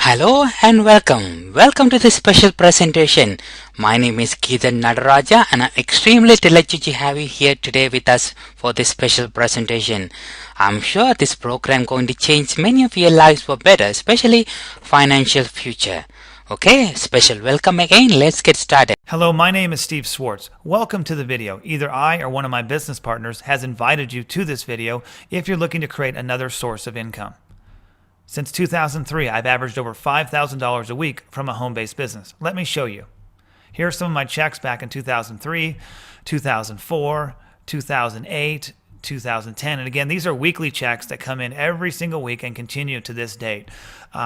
Hello and welcome. Welcome to this special presentation. My name is Keithan Nadaraja and I'm extremely delighted to have you here today with us for this special presentation. I'm sure this program going to change many of your lives for better, especially financial future. Okay, special welcome again. Let's get started. Hello, my name is Steve Swartz. Welcome to the video. Either I or one of my business partners has invited you to this video if you're looking to create another source of income. Since 2003, I've averaged over $5,000 a week from a home-based business. Let me show you. Here are some of my checks back in 2003, 2004, 2008, 2010. And again, these are weekly checks that come in every single week and continue to this date.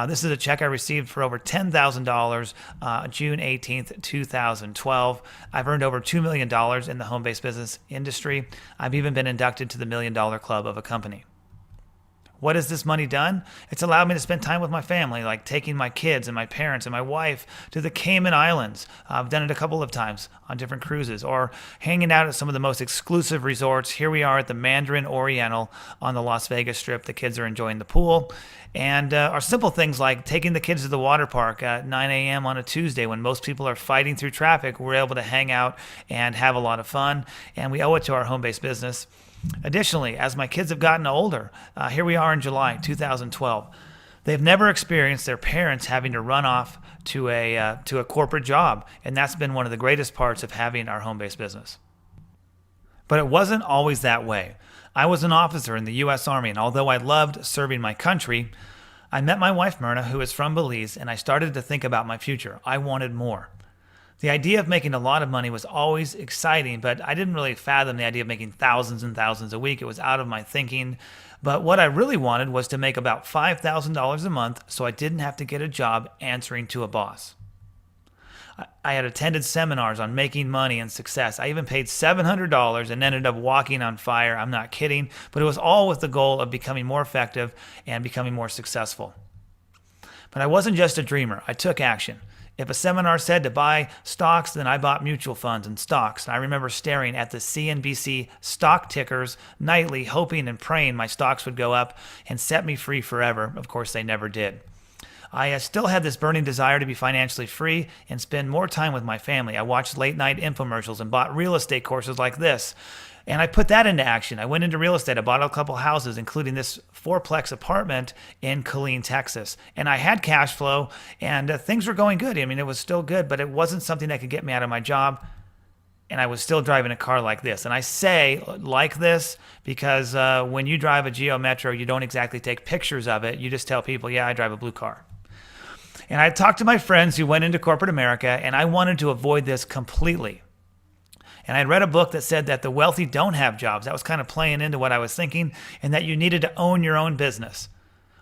This is a check I received for over $10,000 June 18th, 2012. I've earned over $2 million in the home-based business industry. I've even been inducted to the $1 Million Club of a company. What has this money done? It's allowed me to spend time with my family, like taking my kids and my parents and my wife to the Cayman Islands. I've done it a couple of times on different cruises, or hanging out at some of the most exclusive resorts. Here we are at the Mandarin Oriental on the Las Vegas Strip. The kids are enjoying the pool. And our simple things like taking the kids to the water park at 9 a.m. on a Tuesday when most people are fighting through traffic. We're able to hang out and have a lot of fun, and we owe it to our home-based business. Additionally, as my kids have gotten older, here we are in July 2012. They've never experienced their parents having to run off to a corporate job, and that's been one of the greatest parts of having our home-based business. But it wasn't always that way. I was an officer in the U.S. Army, and although I loved serving my country, I met my wife Myrna, who is from Belize, and I started to think about my future. I wanted more. The idea of making a lot of money was always exciting, but I didn't really fathom the idea of making thousands and thousands a week. It was out of my thinking. But what I really wanted was to make about $5,000 a month so I didn't have to get a job answering to a boss. I had attended seminars on making money and success. I even paid $700 and ended up walking on fire. I'm not kidding, but it was all with the goal of becoming more effective and becoming more successful. But I wasn't just a dreamer. I took action. If a seminar said to buy stocks, then I bought mutual funds and stocks. And I remember staring at the CNBC stock tickers nightly, hoping and praying my stocks would go up and set me free forever. Of course, they never did. I still had this burning desire to be financially free and spend more time with my family. I watched late-night infomercials and bought real estate courses like this. And I put that into action. I went into real estate. I bought a couple houses, including this fourplex apartment in Killeen, Texas. And I had cash flow, and things were going good. I mean, it was still good, but it wasn't something that could get me out of my job. And I was still driving a car like this. And I say like this because when you drive a Geo Metro, you don't exactly take pictures of it. You just tell people, yeah, I drive a blue car. And I talked to my friends who went into corporate America, and I wanted to avoid this completely. And I'd read a book that said that the wealthy don't have jobs. That was kind of playing into what I was thinking, and that you needed to own your own business.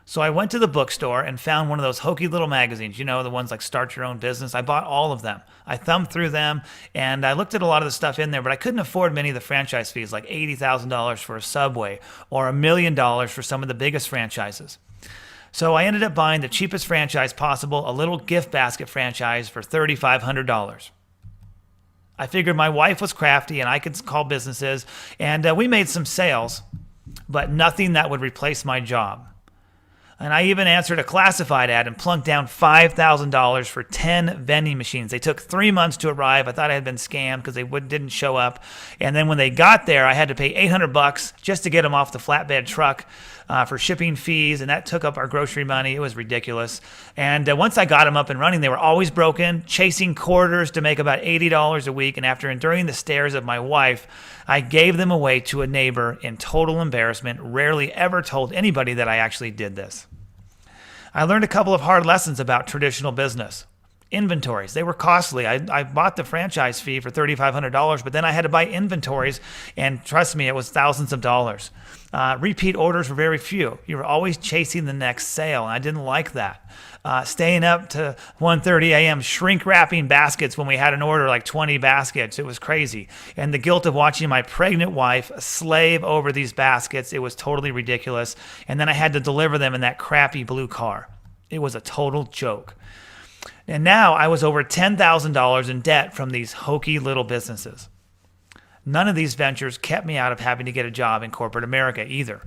So I went to the bookstore and found one of those hokey little magazines, you know, the ones like Start Your Own Business. I bought all of them. I thumbed through them, and I looked at a lot of the stuff in there, but I couldn't afford many of the franchise fees, like $80,000 for a Subway or $1 million for some of the biggest franchises. So I ended up buying the cheapest franchise possible, a little gift basket franchise for $3,500. I figured my wife was crafty and I could call businesses, and we made some sales, but nothing that would replace my job. And I even answered a classified ad and plunked down $5,000 for 10 vending machines. They took 3 months to arrive. I thought I had been scammed because they didn't show up. And then when they got there, I had to pay $800 just to get them off the flatbed truck for shipping fees, and that took up our grocery money. It was ridiculous. And once I got them up and running, they were always broken, chasing quarters to make about $80 a week. And after enduring the stares of my wife, I gave them away to a neighbor in total embarrassment, rarely ever told anybody that I actually did this. I learned a couple of hard lessons about traditional business. Inventories. They were costly. I bought the franchise fee for $3,500, but then I had to buy inventories, and trust me, it was thousands of dollars. Repeat orders were very few. You were always chasing the next sale, and I didn't like that. Staying up to 1:30 a.m., shrink wrapping baskets when we had an order like 20 baskets. It was crazy. And the guilt of watching my pregnant wife slave over these baskets, it was totally ridiculous. And then I had to deliver them in that crappy blue car. It was a total joke. And now I was over $10,000 in debt from these hokey little businesses. None of these ventures kept me out of having to get a job in corporate America either.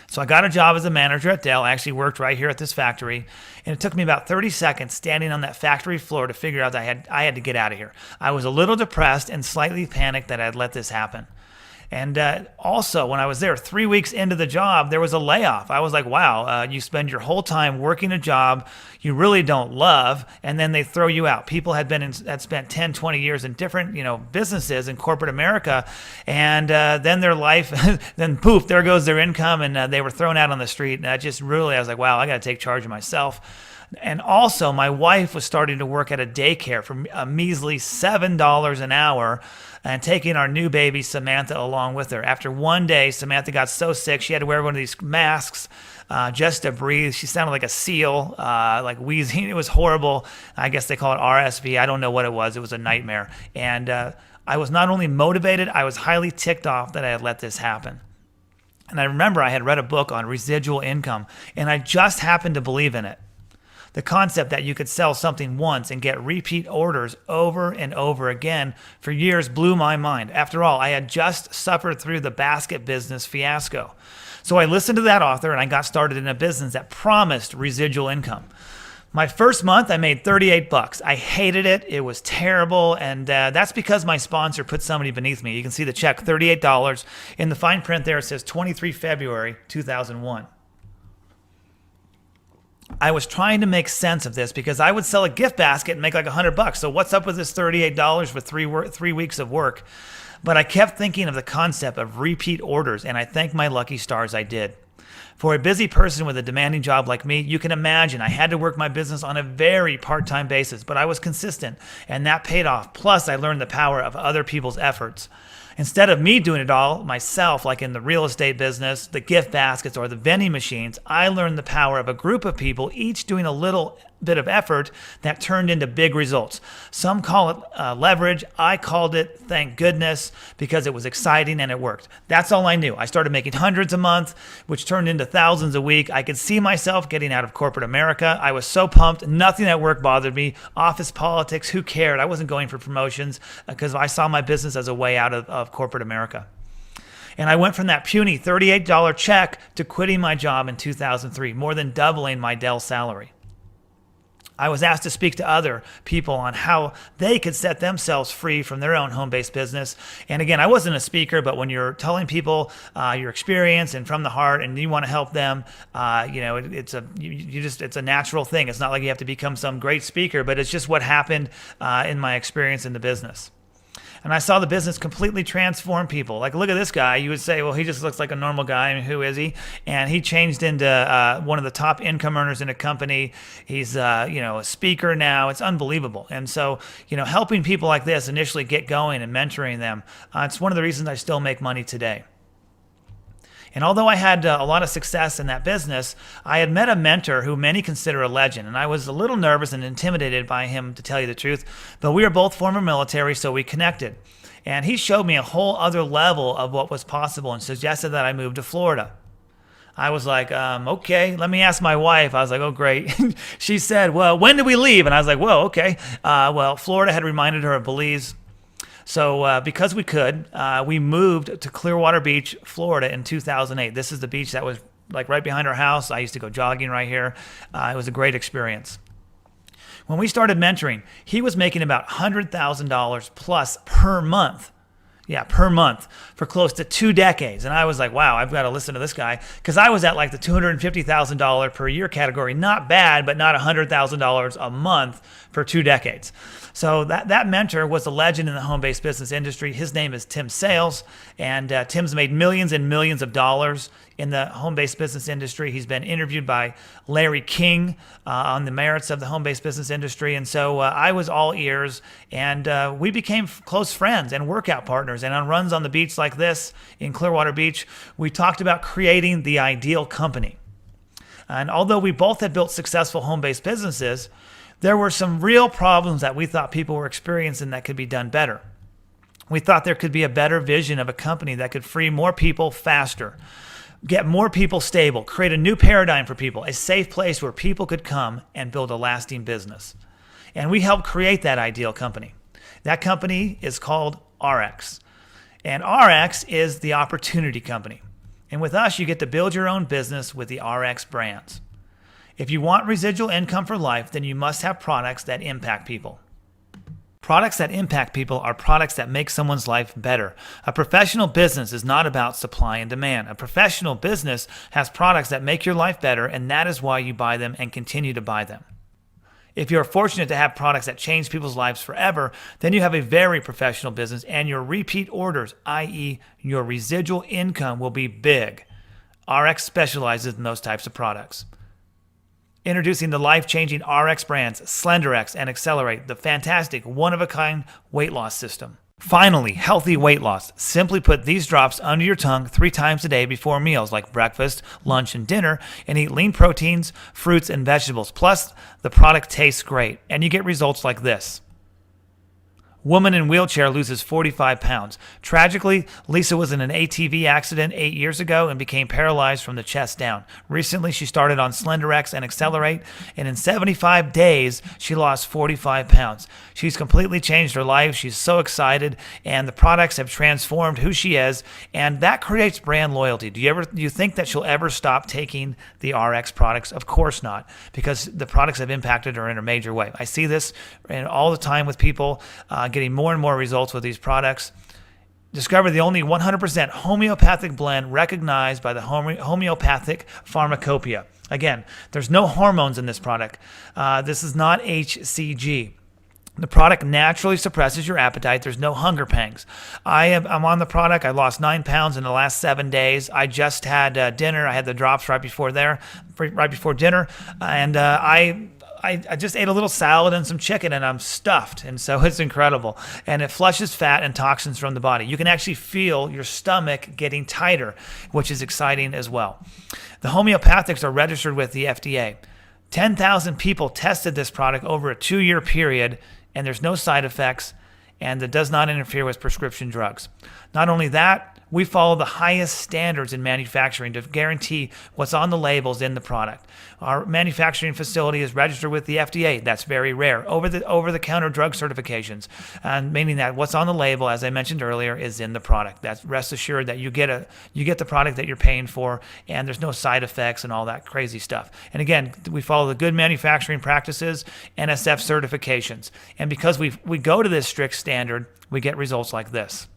So I got a job as a manager at Dell. I actually worked right here at this factory, and it took me about 30 seconds standing on that factory floor to figure out that I had to get out of here. I was a little depressed and slightly panicked that I'd let this happen. And also, when I was there 3 weeks into the job, there was a layoff. I was like, wow, you spend your whole time working a job you really don't love, and then they throw you out. People had spent 10, 20 years in different businesses in corporate America, and then their life, then poof, there goes their income, and they were thrown out on the street. And I was like, wow, I got to take charge of myself. And also, my wife was starting to work at a daycare for a measly $7 an hour and taking our new baby, Samantha, along with her. After one day, Samantha got so sick, she had to wear one of these masks just to breathe. She sounded like a seal, like wheezing. It was horrible. I guess they call it RSV. I don't know what it was. It was a nightmare. And I was not only motivated, I was highly ticked off that I had let this happen. And I remember I had read a book on residual income, and I just happened to believe in it. The concept that you could sell something once and get repeat orders over and over again for years blew my mind. After all, I had just suffered through the basket business fiasco. So I listened to that author and I got started in a business that promised residual income. My first month, I made $38. I hated it. It was terrible. And that's because my sponsor put somebody beneath me. You can see the check, $38. In the fine print there, it says 23 February 2001. I was trying to make sense of this because I would sell a gift basket and make like $100. So what's up with this $38 for 3 weeks of work? But I kept thinking of the concept of repeat orders, and I thank my lucky stars I did. For a busy person with a demanding job like me, you can imagine I had to work my business on a very part-time basis, but I was consistent, and that paid off. Plus, I learned the power of other people's efforts. Instead of me doing it all myself, like in the real estate business, the gift baskets, or the vending machines, I learned the power of a group of people each doing a little bit of effort that turned into big results. Some call it leverage. I called it thank goodness because it was exciting and it worked. That's all I knew. I started making hundreds a month, which turned into thousands a week. I could see myself getting out of corporate America. I was so pumped. Nothing at work bothered me. Office politics, who cared? I wasn't going for promotions because I saw my business as a way out of corporate America. And I went from that puny $38 check to quitting my job in 2003, more than doubling my Dell salary. I was asked to speak to other people on how they could set themselves free from their own home-based business. And again, I wasn't a speaker, but when you're telling people your experience and from the heart, and you want to help them, it's a natural thing. It's not like you have to become some great speaker, but it's just what happened in my experience in the business. And I saw the business completely transform people. Like, look at this guy. You would say, well, he just looks like a normal guy. I mean, who is he? And he changed into one of the top income earners in a company. He's, a speaker now. It's unbelievable. And so, helping people like this initially get going and mentoring them, it's one of the reasons I still make money today. And although I had a lot of success in that business, I had met a mentor who many consider a legend, and I was a little nervous and intimidated by him, to tell you the truth, but we were both former military, so we connected. And he showed me a whole other level of what was possible and suggested that I move to Florida. I was like, okay, let me ask my wife. I was like, oh, great. She said, well, when do we leave? And I was like, well, okay. Florida had reminded her of Belize. So because we could, we moved to Clearwater Beach, Florida in 2008. This is the beach that was like right behind our house. I used to go jogging right here. It was a great experience. When we started mentoring, he was making about $100,000 plus per month. Yeah, per month for close to 2 decades. And I was like, wow, I've got to listen to this guy, because I was at like the $250,000 per year category. Not bad, but not $100,000 a month for 2 decades. So that mentor was a legend in the home-based business industry. His name is Tim Sales, and Tim's made millions and millions of dollars in the home-based business industry. He's been interviewed by Larry King on the merits of the home-based business industry. And so I was all ears, and we became close friends and workout partners. And on runs on the beach like this in Clearwater Beach, we talked about creating the ideal company. And although we both had built successful home-based businesses, there were some real problems that we thought people were experiencing that could be done better. We thought there could be a better vision of a company that could free more people faster, get more people stable, create a new paradigm for people, a safe place where people could come and build a lasting business. And we helped create that ideal company. That company is called RX. And RX is the opportunity company. And with us, you get to build your own business with the RX brands. If you want residual income for life, then you must have products that impact people. Products that impact people are products that make someone's life better. A professional business is not about supply and demand. A professional business has products that make your life better, and that is why you buy them and continue to buy them. If you're fortunate to have products that change people's lives forever, then you have a very professional business, and your repeat orders, i.e. your residual income, will be big. RX specializes in those types of products. Introducing the life-changing RX brands, SlenderX and Accelerate, the fantastic, one-of-a-kind weight loss system. Finally, healthy weight loss. Simply put these drops under your tongue 3 times a day before meals like breakfast, lunch, and dinner, and eat lean proteins, fruits, and vegetables. Plus, the product tastes great, and you get results like this. Woman in wheelchair loses 45 pounds. Tragically, Lisa was in an ATV accident 8 years ago and became paralyzed from the chest down. Recently, she started on SlenderX and Accelerate, and in 75 days, she lost 45 pounds. She's completely changed her life. She's so excited, and the products have transformed who she is, and that creates brand loyalty. Do you think that she'll ever stop taking the RX products? Of course not, because the products have impacted her in a major way. I see this all the time with people getting more and more results with these products. Discover the only 100% homeopathic blend recognized by the Homeopathic Pharmacopoeia. Again, there's no hormones in this product. This is not HCG. The product naturally suppresses your appetite. There's no hunger pangs. I'm on the product. I lost 9 pounds in the last 7 days. I just had dinner. I had the drops right before dinner, and I just ate a little salad and some chicken, and I'm stuffed, and so it's incredible. And it flushes fat and toxins from the body. You can actually feel your stomach getting tighter, which is exciting as well. The homeopathics are registered with the FDA. 10,000 people tested this product over a 2-year period, and there's no side effects, and it does not interfere with prescription drugs. Not only that, we follow the highest standards in manufacturing to guarantee what's on the labels in the product. Our manufacturing facility is registered with the FDA. That's very rare. Over-the-counter drug certifications, and meaning that what's on the label, as I mentioned earlier, is in the product. That's rest assured that you get the product that you're paying for, and there's no side effects and all that crazy stuff. And again, we follow the good manufacturing practices, NSF certifications, and because we go to this strict standard, we get results like this.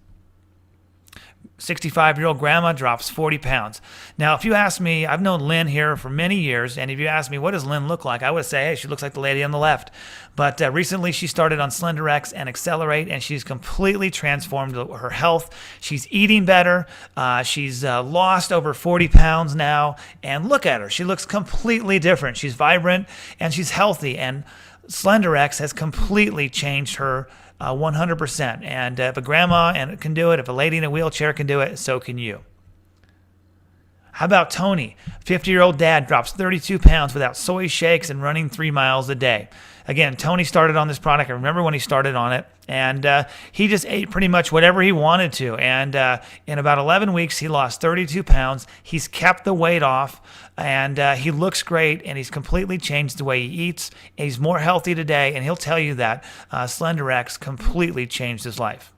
65-year-old grandma drops 40 pounds. Now, if you ask me, I've known Lynn here for many years, and if you ask me, what does Lynn look like? I would say, hey, she looks like the lady on the left. But recently, she started on SlenderX and Accelerate, and she's completely transformed her health. She's eating better. She's lost over 40 pounds now, and look at her. She looks completely different. She's vibrant, and she's healthy, and SlenderX has completely changed her 100%. And if a grandma can do it, if a lady in a wheelchair can do it, so can you. How about Tony? 50-year-old dad drops 32 pounds without soy shakes and running 3 miles a day. Again, Tony started on this product. I remember when he started on it, and he just ate pretty much whatever he wanted to. And in about 11 weeks, he lost 32 pounds. He's kept the weight off, and he looks great, and he's completely changed the way he eats. He's more healthy today, and he'll tell you that SlenderX completely changed his life.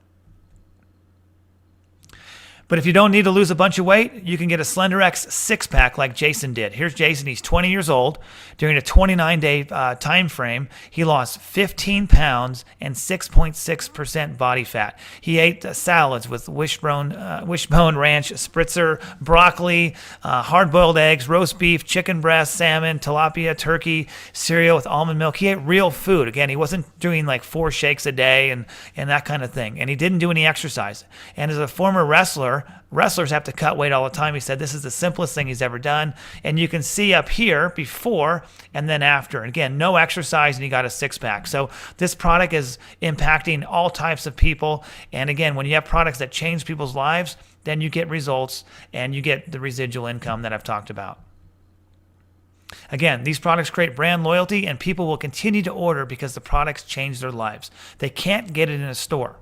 But if you don't need to lose a bunch of weight, you can get a SlenderX 6-pack like Jason did. Here's Jason. He's 20 years old. During a 29-day time frame, he lost 15 pounds and 6.6% body fat. He ate salads with wishbone ranch, spritzer, broccoli, hard-boiled eggs, roast beef, chicken breast, salmon, tilapia, turkey, cereal with almond milk. He ate real food. Again, he wasn't doing like 4 shakes a day and that kind of thing. And he didn't do any exercise. And as a former wrestlers have to cut weight all the time. He said this is the simplest thing he's ever done. And you can see up here before and then after. And again, no exercise and he got a 6-pack. So this product is impacting all types of people. And again, when you have products that change people's lives, then you get results and you get the residual income that I've talked about. Again, these products create brand loyalty and people will continue to order because the products change their lives. They can't get it in a store.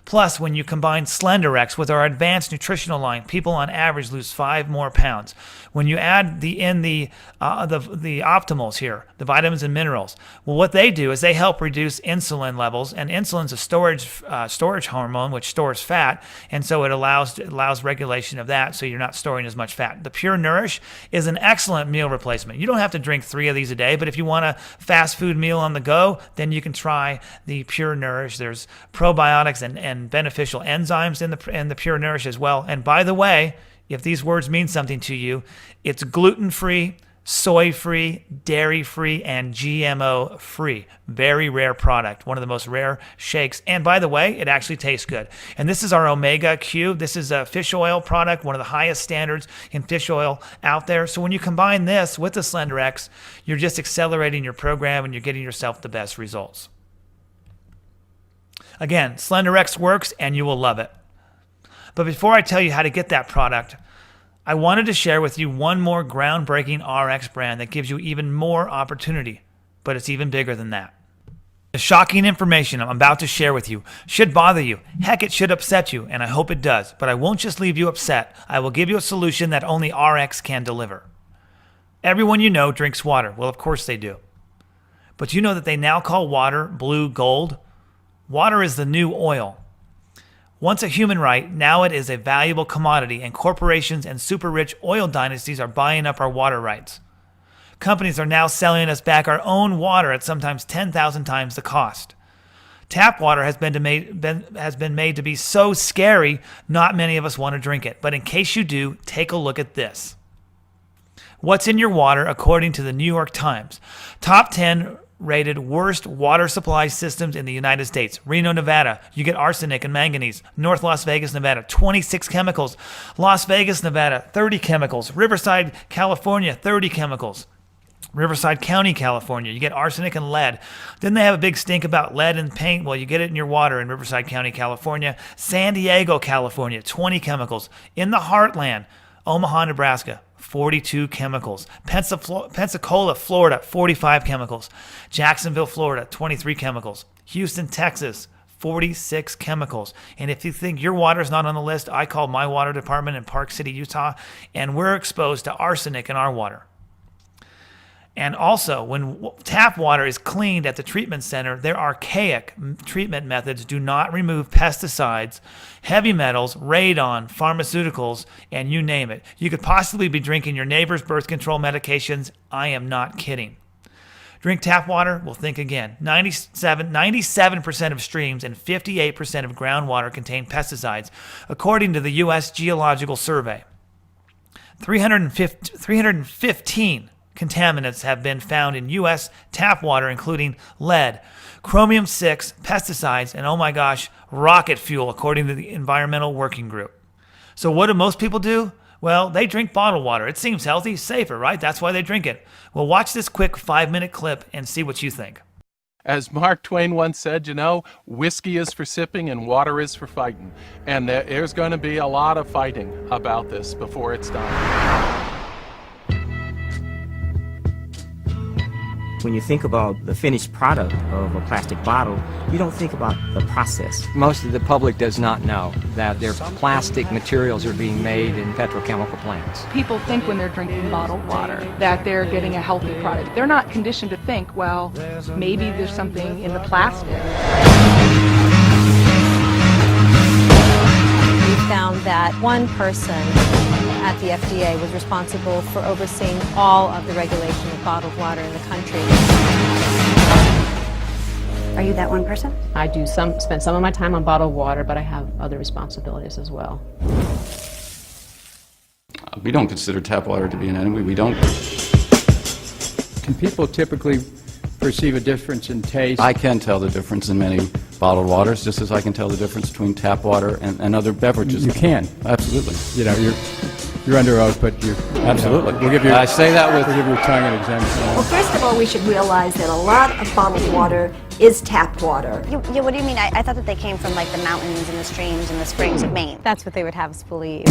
Plus, when you combine SlenderX with our advanced nutritional line, people on average lose 5 more pounds. When you add the optimals here, the vitamins and minerals, well, what they do is they help reduce insulin levels, and insulin's a storage hormone which stores fat, and so it allows regulation of that, so you're not storing as much fat. The Pure Nourish is an excellent meal replacement. You don't have to drink 3 of these a day, but if you want a fast food meal on the go, then you can try the Pure Nourish. There's probiotics and beneficial enzymes in the Pure Nourish as well. And by the way, if these words mean something to you, it's gluten-free, soy-free, dairy-free, and GMO-free. Very rare product, one of the most rare shakes. And by the way, it actually tastes good. And this is our Omega Q. This is a fish oil product, one of the highest standards in fish oil out there. So when you combine this with the SlenderX, you're just accelerating your program and you're getting yourself the best results. Again, SlenderX works and you will love it. But before I tell you how to get that product, I wanted to share with you one more groundbreaking RX brand that gives you even more opportunity, but it's even bigger than that. The shocking information I'm about to share with you should bother you. Heck, it should upset you, and I hope it does. But I won't just leave you upset. I will give you a solution that only RX can deliver. Everyone you know drinks water. Well, of course they do. But you know that they now call water blue gold? Water is the new oil. Once a human right, now it is a valuable commodity, and corporations and super-rich oil dynasties are buying up our water rights. Companies are now selling us back our own water at sometimes 10,000 times the cost. Tap water has been made to be so scary, not many of us want to drink it. But in case you do, take a look at this. What's in your water according to the New York Times? Top 10 rated worst water supply systems in the United States. Reno, Nevada, you get arsenic and manganese. North Las Vegas, Nevada, 26 chemicals. Las Vegas, Nevada, 30 chemicals. Riverside, California, 30 chemicals. Riverside County, California, you get arsenic and lead. Didn't they have a big stink about lead in paint? Well, you get it in your water in Riverside County, California. San Diego, California, 20 chemicals. In the heartland, Omaha, Nebraska, 42 chemicals. Pensacola, Florida, 45 chemicals. Jacksonville, Florida, 23 chemicals. Houston, Texas, 46 chemicals. And if you think your water is not on the list, I called my water department in Park City, Utah, and we're exposed to arsenic in our water. And also, when tap water is cleaned at the treatment center, their archaic treatment methods do not remove pesticides, heavy metals, radon, pharmaceuticals, and you name it. You could possibly be drinking your neighbor's birth control medications. I am not kidding. Drink tap water? Well, think again. 97% of streams and 58% of groundwater contain pesticides, according to the U.S. Geological Survey. 315 contaminants have been found in U.S. tap water, including lead, chromium-6, pesticides, and oh my gosh, rocket fuel, according to the Environmental Working Group. So what do most people do? Well, they drink bottled water. It seems healthy, safer, right? That's why they drink it. Well, watch this quick 5-minute clip and see what you think. As Mark Twain once said, whiskey is for sipping and water is for fighting. And there's going to be a lot of fighting about this before it's done. When you think about the finished product of a plastic bottle, you don't think about the process. Most of the public does not know that their plastic materials are being made in petrochemical plants. People think when they're drinking bottled water that they're getting a healthy product. They're not conditioned to think, well, maybe there's something in the plastic. We found that that one person at the FDA was responsible for overseeing all of the regulation of bottled water in the country. Are you that one person? I do spend some of my time on bottled water, but I have other responsibilities as well. We don't consider tap water to be an enemy. We don't. Can people typically perceive a difference in taste? I can tell the difference in many bottled waters, just as I can tell the difference between tap water and other beverages. You can. Absolutely. You know, you're under oath, but you absolutely. We'll give you. I say that with. We'll give your tongue an exemption. Well, first of all, we should realize that a lot of bottled water is tap water. Yeah, what do you mean? I thought that they came from like the mountains and the streams and the springs of Maine. That's what they would have us believe.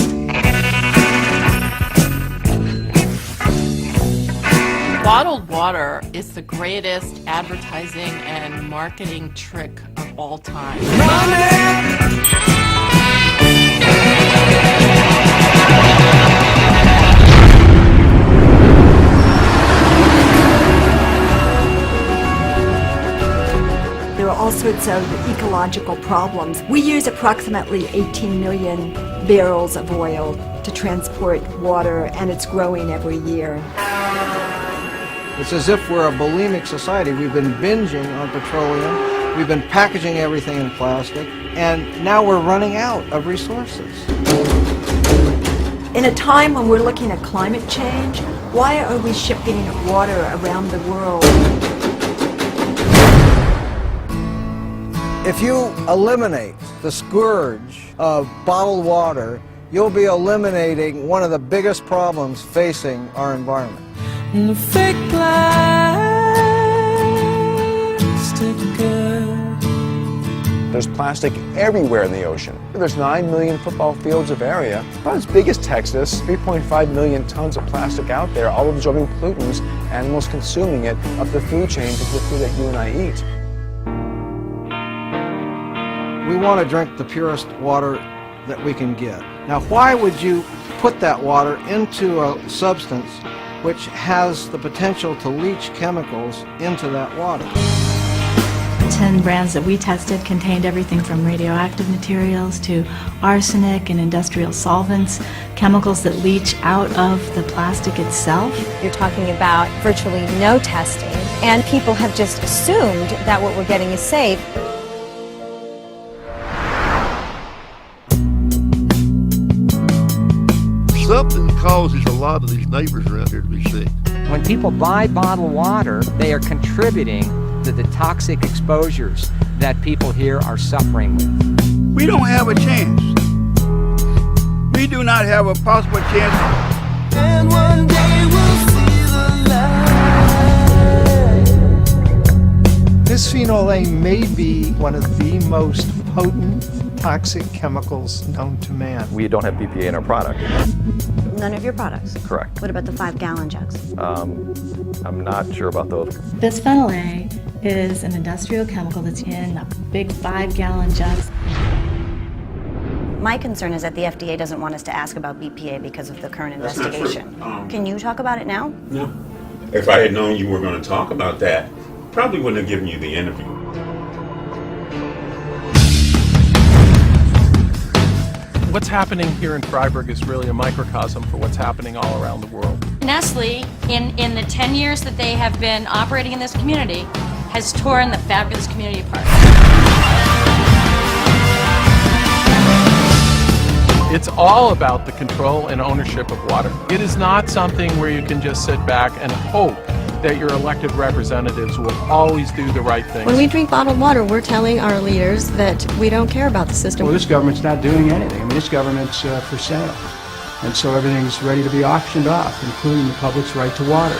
Bottled water is the greatest advertising and marketing trick of all time. There are all sorts of ecological problems. We use approximately 18 million barrels of oil to transport water, and it's growing every year. It's as if we're a bulimic society. We've been binging on petroleum, we've been packaging everything in plastic, and now we're running out of resources. In a time when we're looking at climate change, why are we shipping water around the world? If you eliminate the scourge of bottled water, you'll be eliminating one of the biggest problems facing our environment. The fake plastic girl. There's plastic everywhere in the ocean. There's 9 million football fields of area, about as big as Texas, 3.5 million tons of plastic out there, all absorbing pollutants, animals consuming it up the food chain to the food that you and I eat. We want to drink the purest water that we can get. Now, why would you put that water into a substance which has the potential to leach chemicals into that water? 10 brands that we tested contained everything from radioactive materials to arsenic and industrial solvents, chemicals that leach out of the plastic itself. You're talking about virtually no testing, and people have just assumed that what we're getting is safe. Something causes a lot of these neighbors around here to be sick. When people buy bottled water, they are contributing to the toxic exposures that people here are suffering with. We don't have a chance. We do not have a possible chance. And one day we'll see the light. Bisphenol A may be one of the most potent toxic chemicals known to man. We don't have BPA in our product. None of your products? Correct. What about the 5-gallon jugs? I'm not sure about those. Bisphenol A is an industrial chemical that's in big 5-gallon jugs. My concern is that the FDA doesn't want us to ask about BPA because of the current investigation. Can you talk about it now? No. If I had known you were going to talk about that, probably wouldn't have given you the interview. What's happening here in Freiburg is really a microcosm for what's happening all around the world. Nestle, in the 10 years that they have been operating in this community, has torn the fabulous community apart. It's all about the control and ownership of water. It is not something where you can just sit back and hope that your elected representatives will always do the right thing. When we drink bottled water, we're telling our leaders that we don't care about the system. Well, this government's not doing anything. I mean, this government's for sale. And so everything's ready to be auctioned off, including the public's right to water.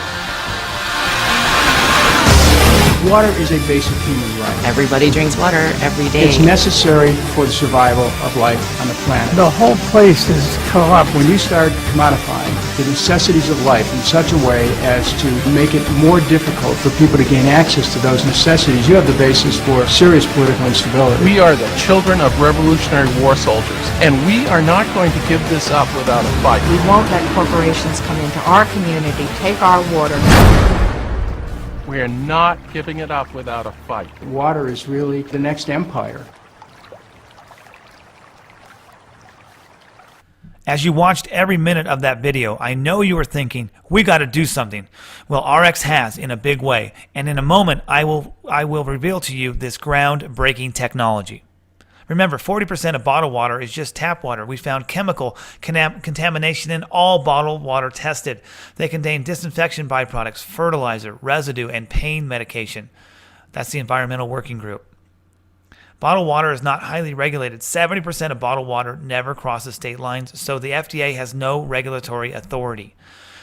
Water is a basic human right. Everybody drinks water every day. It's necessary for the survival of life on the planet. The whole place is corrupt. When you start commodifying the necessities of life in such a way as to make it more difficult for people to gain access to those necessities, you have the basis for serious political instability. We are the children of Revolutionary War soldiers, and we are not going to give this up without a fight. We won't let corporations come into our community, take our water. We are not giving it up without a fight. Water is really the next empire. As you watched every minute of that video, I know you were thinking, we got to do something. Well, RX has in a big way, and in a moment I will reveal to you this groundbreaking technology. Remember, 40% of bottled water is just tap water. We found chemical contamination in all bottled water tested. They contain disinfection byproducts, fertilizer, residue, and pain medication. That's the Environmental Working Group. Bottled water is not highly regulated. 70% of bottled water never crosses state lines, so the FDA has no regulatory authority.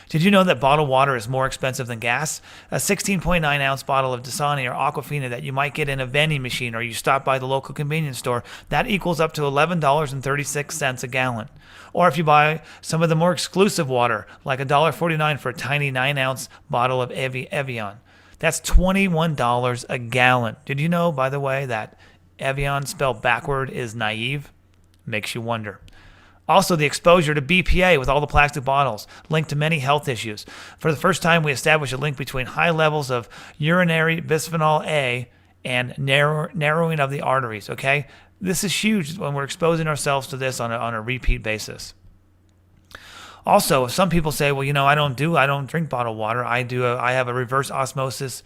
Did you know that bottled water is more expensive than gas? A 16.9-ounce bottle of Dasani or Aquafina that you might get in a vending machine or you stop by the local convenience store, that equals up to $11.36 a gallon. Or if you buy some of the more exclusive water, like $1.49 for a tiny 9-ounce bottle of Evian, that's $21 a gallon. Did you know, by the way, that Evian spelled backward is naive? Makes you wonder. Also, the exposure to BPA with all the plastic bottles linked to many health issues. For the first time, we established a link between high levels of urinary bisphenol A and narrowing of the arteries, okay? This is huge when we're exposing ourselves to this on a repeat basis. Also, some people say, well, you know, I don't drink bottled water. I have a reverse osmosis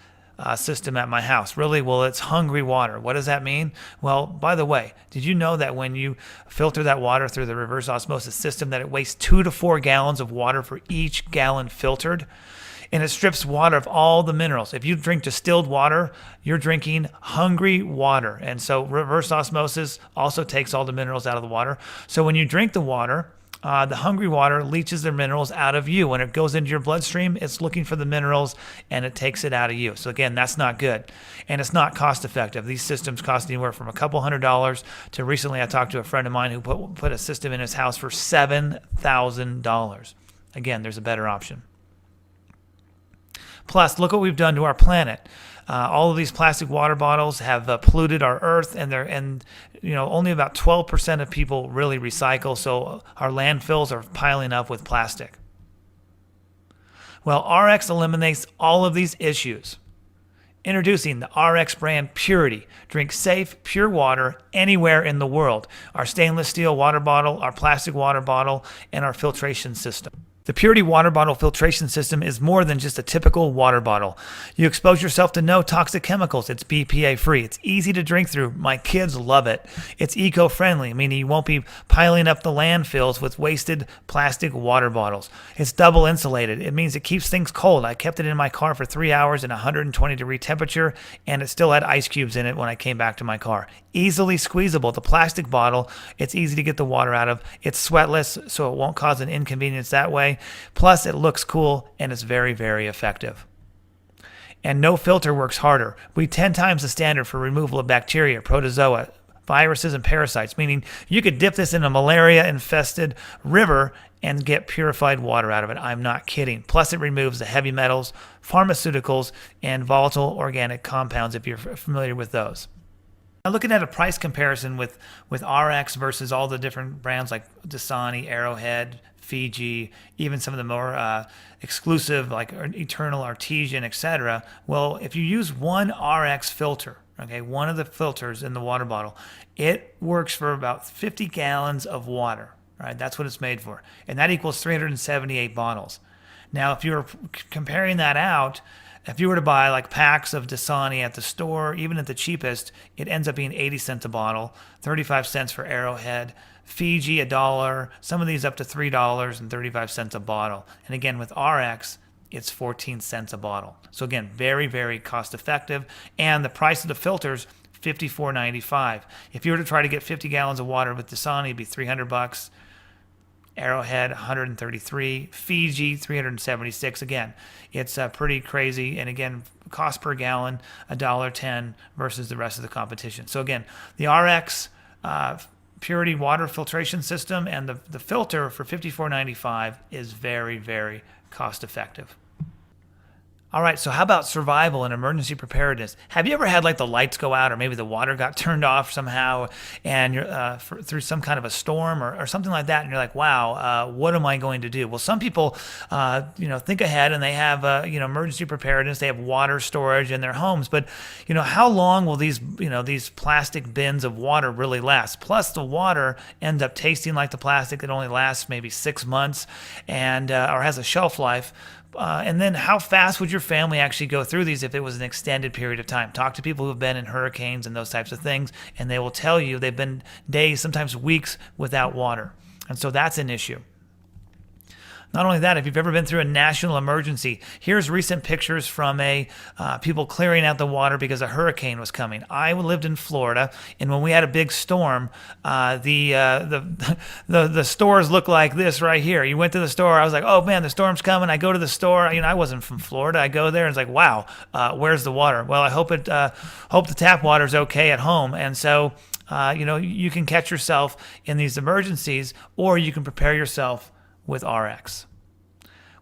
system at my house. Really? Well, it's hungry water. What does that mean? Well, by the way, did you know that when you filter that water through the reverse osmosis system that it wastes 2 to 4 gallons of water for each gallon filtered? And it strips water of all the minerals. If you drink distilled water, you're drinking hungry water. And so reverse osmosis also takes all the minerals out of the water. So when you drink the water, the hungry water leaches the minerals out of you. When it goes into your bloodstream, it's looking for the minerals and it takes it out of you. So again, that's not good. And it's not cost effective. These systems cost anywhere from a couple $100s to recently I talked to a friend of mine who put a system in his house for $7,000. Again, there's a better option. Plus, look what we've done to our planet. All of these plastic water bottles have polluted our earth, and only about 12% of people really recycle, so our landfills are piling up with plastic. Well, RX eliminates all of these issues. Introducing the RX brand Purity. Drink safe, pure water anywhere in the world. Our stainless steel water bottle, our plastic water bottle, and our filtration system. The Purity water bottle filtration system is more than just a typical water bottle. You expose yourself to no toxic chemicals. It's BPA free. It's easy to drink through. My kids love it. It's eco-friendly, meaning you won't be piling up the landfills with wasted plastic water bottles. It's double insulated. It means it keeps things cold. I kept it in my car for 3 hours in 120-degree temperature, and it still had ice cubes in it when I came back to my car. Easily squeezable. The plastic bottle, it's easy to get the water out of. It's sweatless, so it won't cause an inconvenience that way. Plus, it looks cool and it's very, very effective. And no filter works harder. We 10 times the standard for removal of bacteria, protozoa, viruses, and parasites, meaning you could dip this in a malaria-infested river and get purified water out of it. I'm not kidding. Plus, it removes the heavy metals, pharmaceuticals, and volatile organic compounds, if you're familiar with those. Now, looking at a price comparison with RX versus all the different brands like Dasani, Arrowhead, Fiji, even some of the more exclusive like Eternal, Artesian, etc. Well, if you use one RX filter, okay, one of the filters in the water bottle, it works for about 50 gallons of water. Right, that's what it's made for, and that equals 378 bottles. Now, if you're comparing that out, if you were to buy like packs of Dasani at the store, even at the cheapest, it ends up being 80 cents a bottle, 35 cents for Arrowhead, Fiji $1, some of these up to $3.35 a bottle. And again, with RX, it's 14 cents a bottle. So again, very, very cost effective. And the price of the filters, $54.95. If you were to try to get 50 gallons of water with Dasani, it'd be $300. Arrowhead, $133. Fiji, $376. Again, it's pretty crazy. And again, cost per gallon, $1.10 versus the rest of the competition. So again, the RX Purity water filtration system and the filter for $54.95 is very, very cost effective. All right, so how about survival and emergency preparedness? Have you ever had like the lights go out or maybe the water got turned off somehow and you're through some kind of a storm or something like that, and you're like, wow, what am I going to do? Well, some people, think ahead and they have, emergency preparedness. They have water storage in their homes, but how long will these plastic bins of water really last? Plus, the water ends up tasting like the plastic. It only lasts maybe 6 months and or has a shelf life. And then how fast would your family actually go through these if it was an extended period of time? Talk to people who've been in hurricanes and those types of things, and they will tell you they've been days, sometimes weeks without water. And so that's an issue. Not only that, if you've ever been through a national emergency, here's recent pictures from people clearing out the water because a hurricane was coming. I lived in Florida, and when we had a big storm, the stores looked like this right here. You went to the store, I was like, oh man, the storm's coming. I go to the store, I wasn't from Florida. I go there and it's like, wow, where's the water? Well, I hope the tap water's okay at home. And so, you can catch yourself in these emergencies, or you can prepare yourself with RX.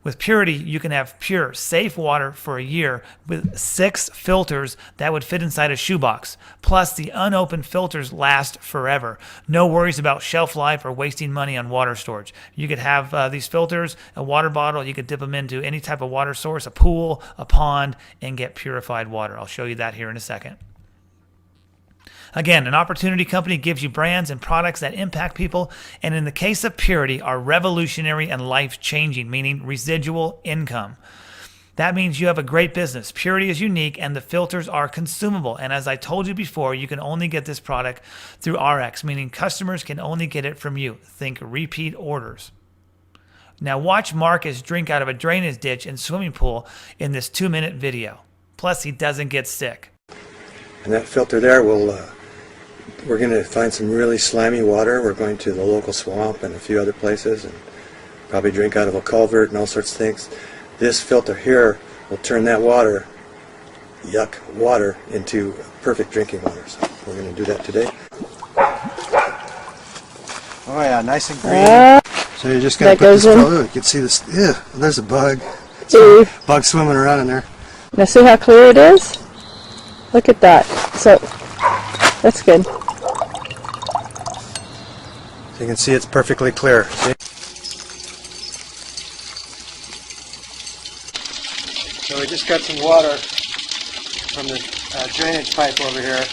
With Purity, you can have pure, safe water for a year with 6 filters that would fit inside a shoebox. Plus, the unopened filters last forever. No worries about shelf life or wasting money on water storage. You could have these filters, a water bottle. You could dip them into any type of water source, a pool, a pond, and get purified water. I'll show you that here in a second. Again, an opportunity company gives you brands and products that impact people, and in the case of Purity, are revolutionary and life-changing, meaning residual income. That means you have a great business. Purity is unique, and the filters are consumable. And as I told you before, you can only get this product through RX, meaning customers can only get it from you. Think repeat orders. Now watch Marcus drink out of a drainage ditch and swimming pool in this 2-minute video. Plus, he doesn't get sick. And that filter there we're going to find some really slimy water. We're going to the local swamp and a few other places and probably drink out of a culvert and all sorts of things. This filter here will turn that water, yuck water, into perfect drinking water. So we're going to do that today. Oh yeah, nice and green. So you just got to put this filter. You can see this. Yeah, there's a bug. Bug swimming around in there. Now see how clear it is? Look at that. So that's good. So you can see it's perfectly clear. See? So we just got some water from the drainage pipe over here.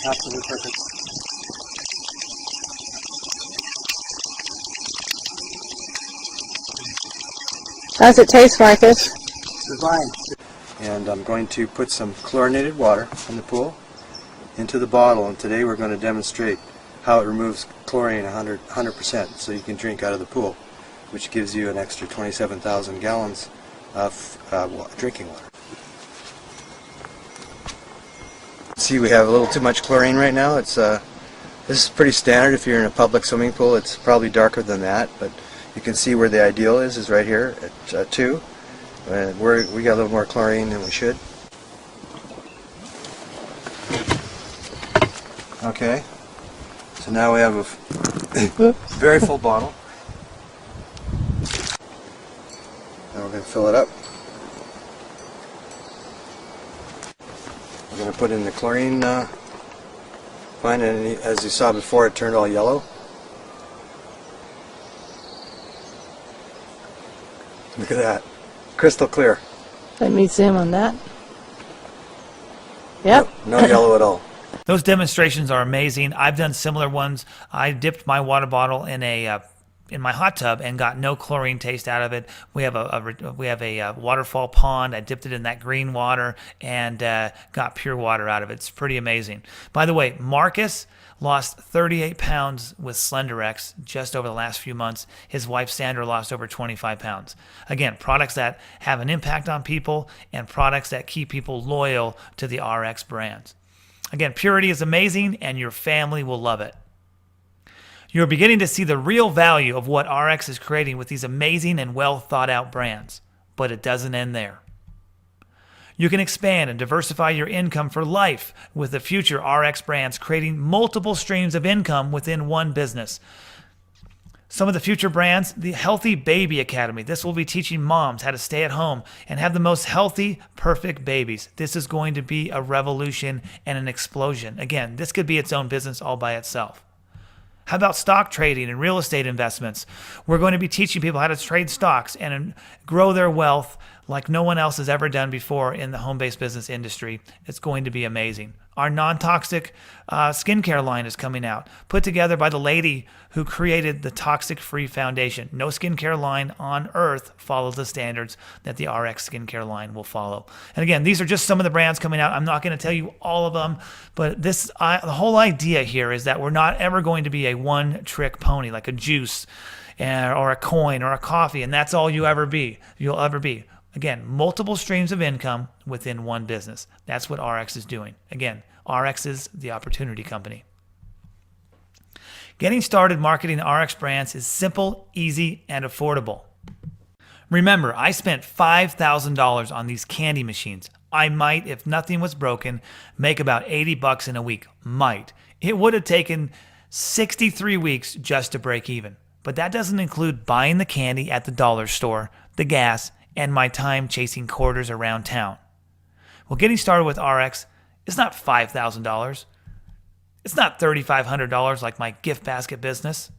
Absolutely perfect. How's it taste, Marcus? Divine. And I'm going to put some chlorinated water from the pool into the bottle, and today we're going to demonstrate how it removes chlorine 100% so you can drink out of the pool, which gives you an extra 27,000 gallons of drinking water. See, we have a little too much chlorine right now. This is pretty standard if you're in a public swimming pool. It's probably darker than that, but you can see where the ideal is right here at 2. And we got a little more chlorine than we should. Okay, so now we have a very full bottle. Now we're going to fill it up. We're going to put in the chlorine fine, and as you saw before, it turned all yellow. Look at that. Crystal clear. Let me zoom on that. Yep. No yellow at all. Those demonstrations are amazing. I've done similar ones. I dipped my water bottle in my hot tub and got no chlorine taste out of it. We have a waterfall pond. I dipped it in that green water and got pure water out of it. It's pretty amazing. By the way, Marcus lost 38 pounds with SlenderX just over the last few months. His wife Sandra lost over 25 pounds. Again, products that have an impact on people and products that keep people loyal to the RX brands. Again, Purity is amazing and your family will love it. You're beginning to see the real value of what RX is creating with these amazing and well thought out brands, but it doesn't end there. You can expand and diversify your income for life with the future RX brands, creating multiple streams of income within one business. Some of the future brands, the Healthy Baby Academy. This will be teaching moms how to stay at home and have the most healthy, perfect babies. This is going to be a revolution and an explosion. Again, this could be its own business all by itself. How about stock trading and real estate investments? We're going to be teaching people how to trade stocks and grow their wealth like no one else has ever done before in the home-based business industry. It's going to be amazing. Our non-toxic skincare line is coming out, put together by the lady who created the Toxic Free Foundation. No skincare line on earth follows the standards that the RX skincare line will follow. And again, these are just some of the brands coming out. I'm not going to tell you all of them, but the whole idea here is that we're not ever going to be a one-trick pony like a juice or a coin or a coffee, and that's all you'll ever be. Again, multiple streams of income within one business. That's what RX is doing. Again, RX is the opportunity company. Getting started marketing RX brands is simple, easy, and affordable. Remember, I spent $5,000 on these candy machines. I might, if nothing was broken, make about $80 in a week. Might. It would have taken 63 weeks just to break even. But that doesn't include buying the candy at the dollar store, the gas, and my time chasing quarters around town. Well, getting started with RX is not $5,000. It's not $3,500 like my gift basket business.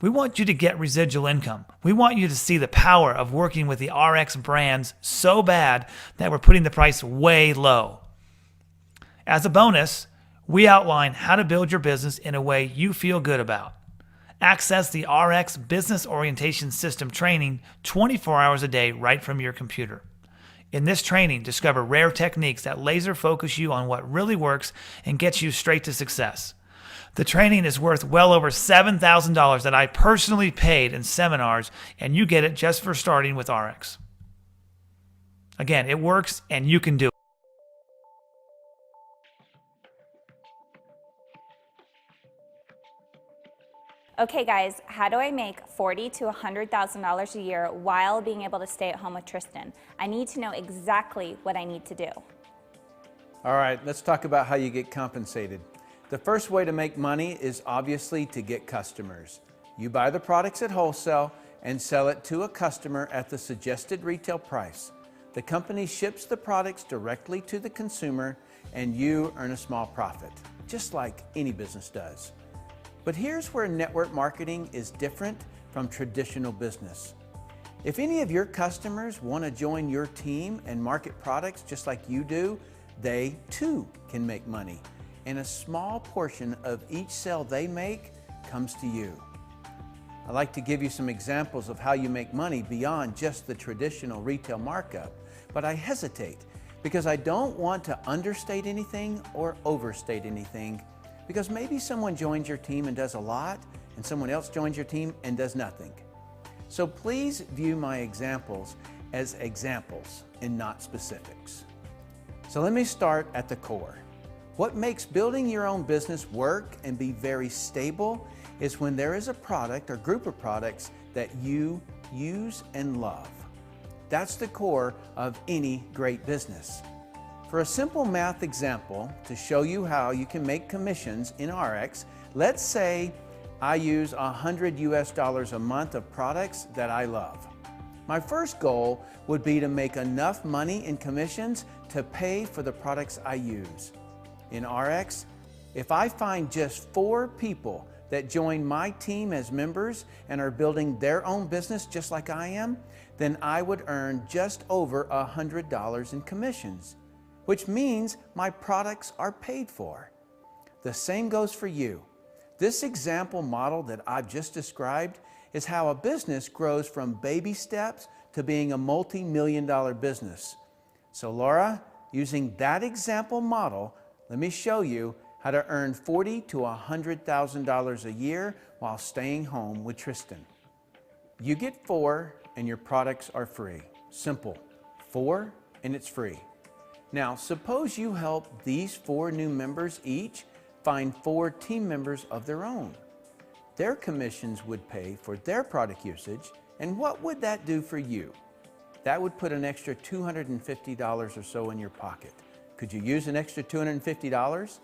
We want you to get residual income. We want you to see the power of working with the RX brands so bad that we're putting the price way low. As a bonus, we outline how to build your business in a way you feel good about. Access the RX Business Orientation System training 24 hours a day right from your computer. In this training, discover rare techniques that laser focus you on what really works and gets you straight to success. The training is worth well over $7,000 that I personally paid in seminars, and you get it just for starting with RX. Again, it works and you can do it. Okay guys, how do I make $40,000 to $100,000 a year while being able to stay at home with Tristan? I need to know exactly what I need to do. All right, let's talk about how you get compensated. The first way to make money is obviously to get customers. You buy the products at wholesale and sell it to a customer at the suggested retail price. The company ships the products directly to the consumer and you earn a small profit, just like any business does. But here's where network marketing is different from traditional business. If any of your customers want to join your team and market products just like you do, they too can make money. And a small portion of each sale they make comes to you. I'd like to give you some examples of how you make money beyond just the traditional retail markup, but I hesitate because I don't want to understate anything or overstate anything. Because maybe someone joins your team and does a lot, and someone else joins your team and does nothing. So please view my examples as examples and not specifics. So let me start at the core. What makes building your own business work and be very stable is when there is a product or group of products that you use and love. That's the core of any great business. For a simple math example to show you how you can make commissions in RX, let's say I use $100 a month of products that I love. My first goal would be to make enough money in commissions to pay for the products I use. In RX, if I find just 4 people that join my team as members and are building their own business just like I am, then I would earn just over $100 in commissions, which means my products are paid for. The same goes for you. This example model that I've just described is how a business grows from baby steps to being a multi-million-dollar business. So Laura, using that example model, let me show you how to earn $40,000 to $100,000 a year while staying home with Tristan. You get 4 and your products are free. Simple. 4 and it's free. Now, suppose you help these 4 new members each find 4 team members of their own. Their commissions would pay for their product usage, and what would that do for you? That would put an extra $250 or so in your pocket. Could you use an extra $250?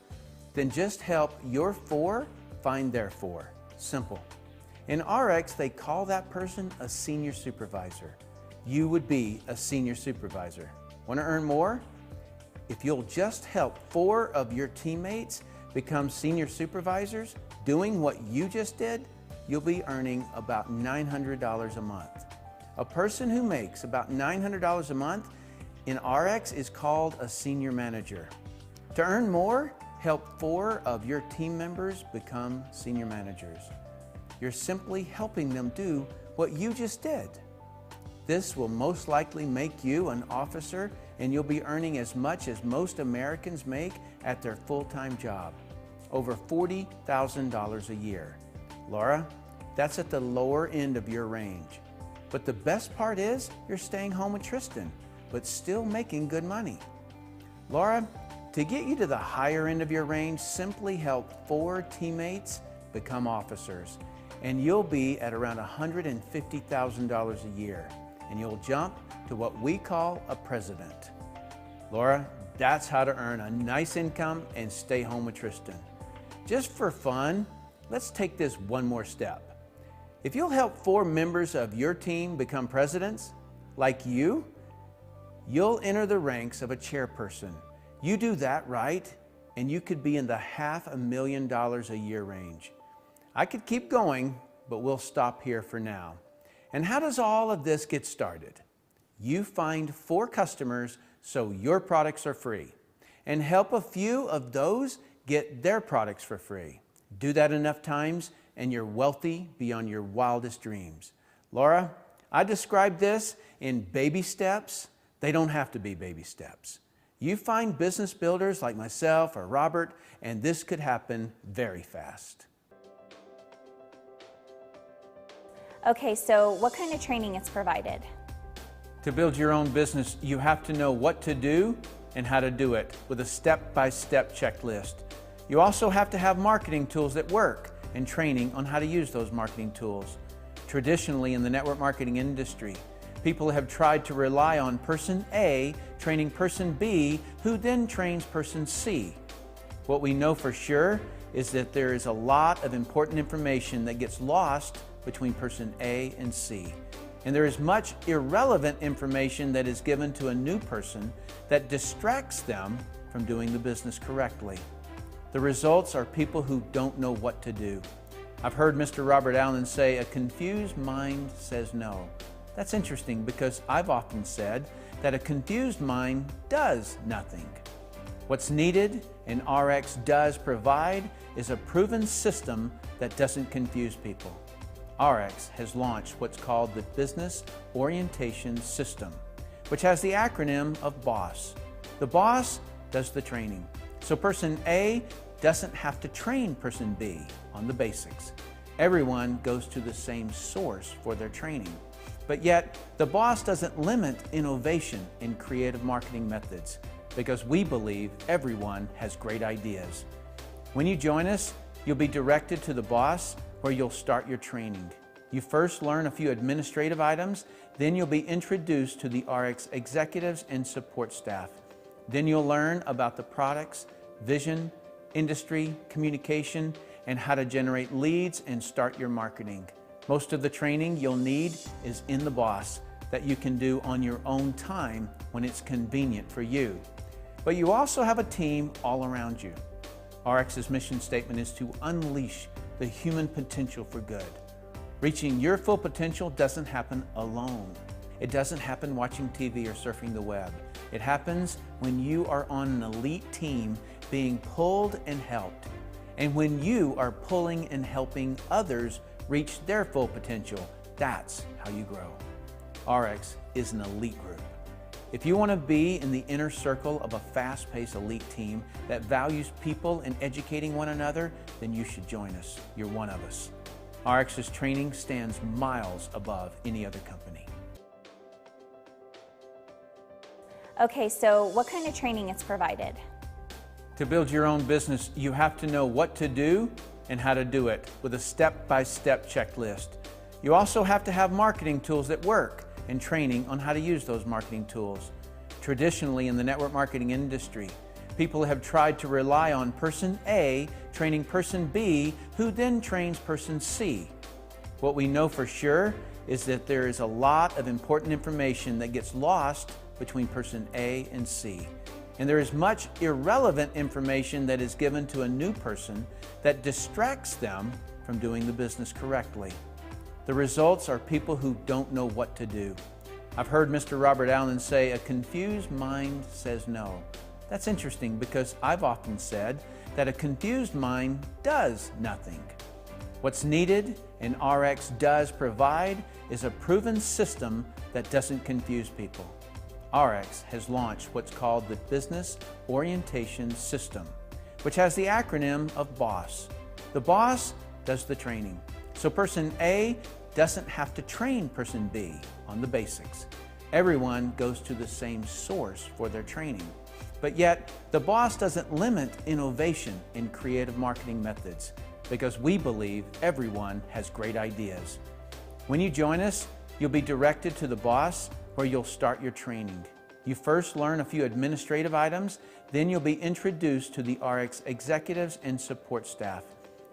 Then just help your 4 find their 4. Simple. In RX, they call that person a senior supervisor. You would be a senior supervisor. Want to earn more? If you'll just help 4 of your teammates become senior supervisors doing what you just did, you'll be earning about $900 a month. A person who makes about $900 a month in RX is called a senior manager. To earn more, help 4 of your team members become senior managers. You're simply helping them do what you just did. This will most likely make you an officer, and you'll be earning as much as most Americans make at their full-time job, over $40,000 a year. Laura, that's at the lower end of your range. But the best part is you're staying home with Tristan, but still making good money. Laura, to get you to the higher end of your range, simply help 4 teammates become officers, and you'll be at around $150,000 a year, and you'll jump to what we call a president. Laura, that's how to earn a nice income and stay home with Tristan. Just for fun, let's take this one more step. If you'll help 4 members of your team become presidents, like you'll enter the ranks of a chairperson. You do that right, and you could be in the $500,000 a year range. I could keep going, but we'll stop here for now. And how does all of this get started? You find 4 customers so your products are free, and help a few of those get their products for free. Do that enough times, and you're wealthy beyond your wildest dreams. Laura, I describe this in baby steps. They don't have to be baby steps. You find business builders like myself or Robert, and this could happen very fast. Okay, so what kind of training is provided? To build your own business, you have to know what to do and how to do it with a step-by-step checklist. You also have to have marketing tools that work and training on how to use those marketing tools. Traditionally, in the network marketing industry, people have tried to rely on person A training person B, who then trains person C. What we know for sure is that there is a lot of important information that gets lost between person A and C. And there is much irrelevant information that is given to a new person that distracts them from doing the business correctly. The results are people who don't know what to do. I've heard Mr. Robert Allen say, "A confused mind says no." That's interesting because I've often said that a confused mind does nothing. What's needed and RX does provide is a proven system that doesn't confuse people. RX has launched what's called the Business Orientation System, which has the acronym of BOSS. The boss does the training. So person A doesn't have to train person B on the basics. Everyone goes to the same source for their training. But yet, the boss doesn't limit innovation in creative marketing methods because we believe everyone has great ideas. When you join us, you'll be directed to the boss where you'll start your training. You first learn a few administrative items, then you'll be introduced to the RX executives and support staff. Then you'll learn about the products, vision, industry, communication, and how to generate leads and start your marketing. Most of the training you'll need is in the BOSS that you can do on your own time when it's convenient for you. But you also have a team all around you. RX's mission statement is to unleash the human potential for good. Reaching your full potential doesn't happen alone. It doesn't happen watching TV or surfing the web. It happens when you are on an elite team being pulled and helped. And when you are pulling and helping others reach their full potential, that's how you grow. RX is an elite group. If you want to be in the inner circle of a fast-paced elite team that values people and educating one another, then you should join us. You're one of us. RX's training stands miles above any other company. Okay, so what kind of training is provided? To build your own business, you have to know what to do and how to do it with a step-by-step checklist. You also have to have marketing tools that work and training on how to use those marketing tools. Traditionally, in the network marketing industry, people have tried to rely on person A training person B, who then trains person C. What we know for sure is that there is a lot of important information that gets lost between person A and C. And there is much irrelevant information that is given to a new person that distracts them from doing the business correctly. The results are people who don't know what to do. I've heard Mr. Robert Allen say, "A confused mind says no." That's interesting because I've often said that a confused mind does nothing. What's needed and RX does provide is a proven system that doesn't confuse people. RX has launched what's called the Business Orientation System, which has the acronym of BOSS. The boss does the training. So person A doesn't have to train person B on the basics. Everyone goes to the same source for their training. But yet, the boss doesn't limit innovation in creative marketing methods because we believe everyone has great ideas. When you join us, you'll be directed to the boss where you'll start your training. You first learn a few administrative items, then you'll be introduced to the RX executives and support staff.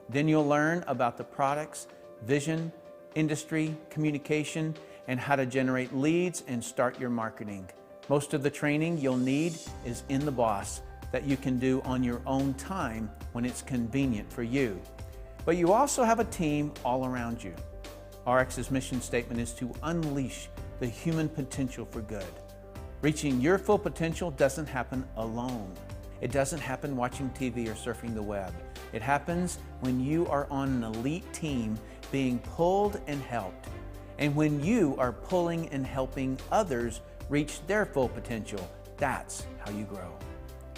Then you'll learn about the products, vision, industry, communication, and how to generate leads and start your marketing. Most of the training you'll need is in the boss that you can do on your own time when it's convenient for you. But you also have a team all around you. RX's mission statement is to unleash the human potential for good. Reaching your full potential doesn't happen alone. It doesn't happen watching TV or surfing the web. It happens when you are on an elite team being pulled and helped. And when you are pulling and helping others reach their full potential, that's how you grow.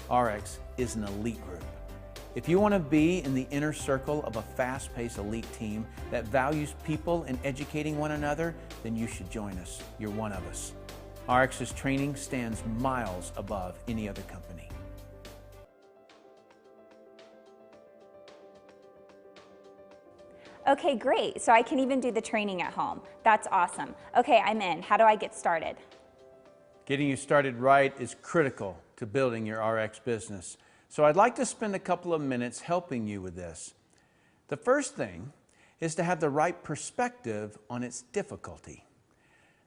RX is an elite group. If you want to be in the inner circle of a fast-paced elite team that values people and educating one another, then you should join us. You're one of us. RX's training stands miles above any other company. Okay, great. So I can even do the training at home. That's awesome. Okay, I'm in. How do I get started? Getting you started right is critical to building your RX business. So I'd like to spend a couple of minutes helping you with this. The first thing is to have the right perspective on its difficulty.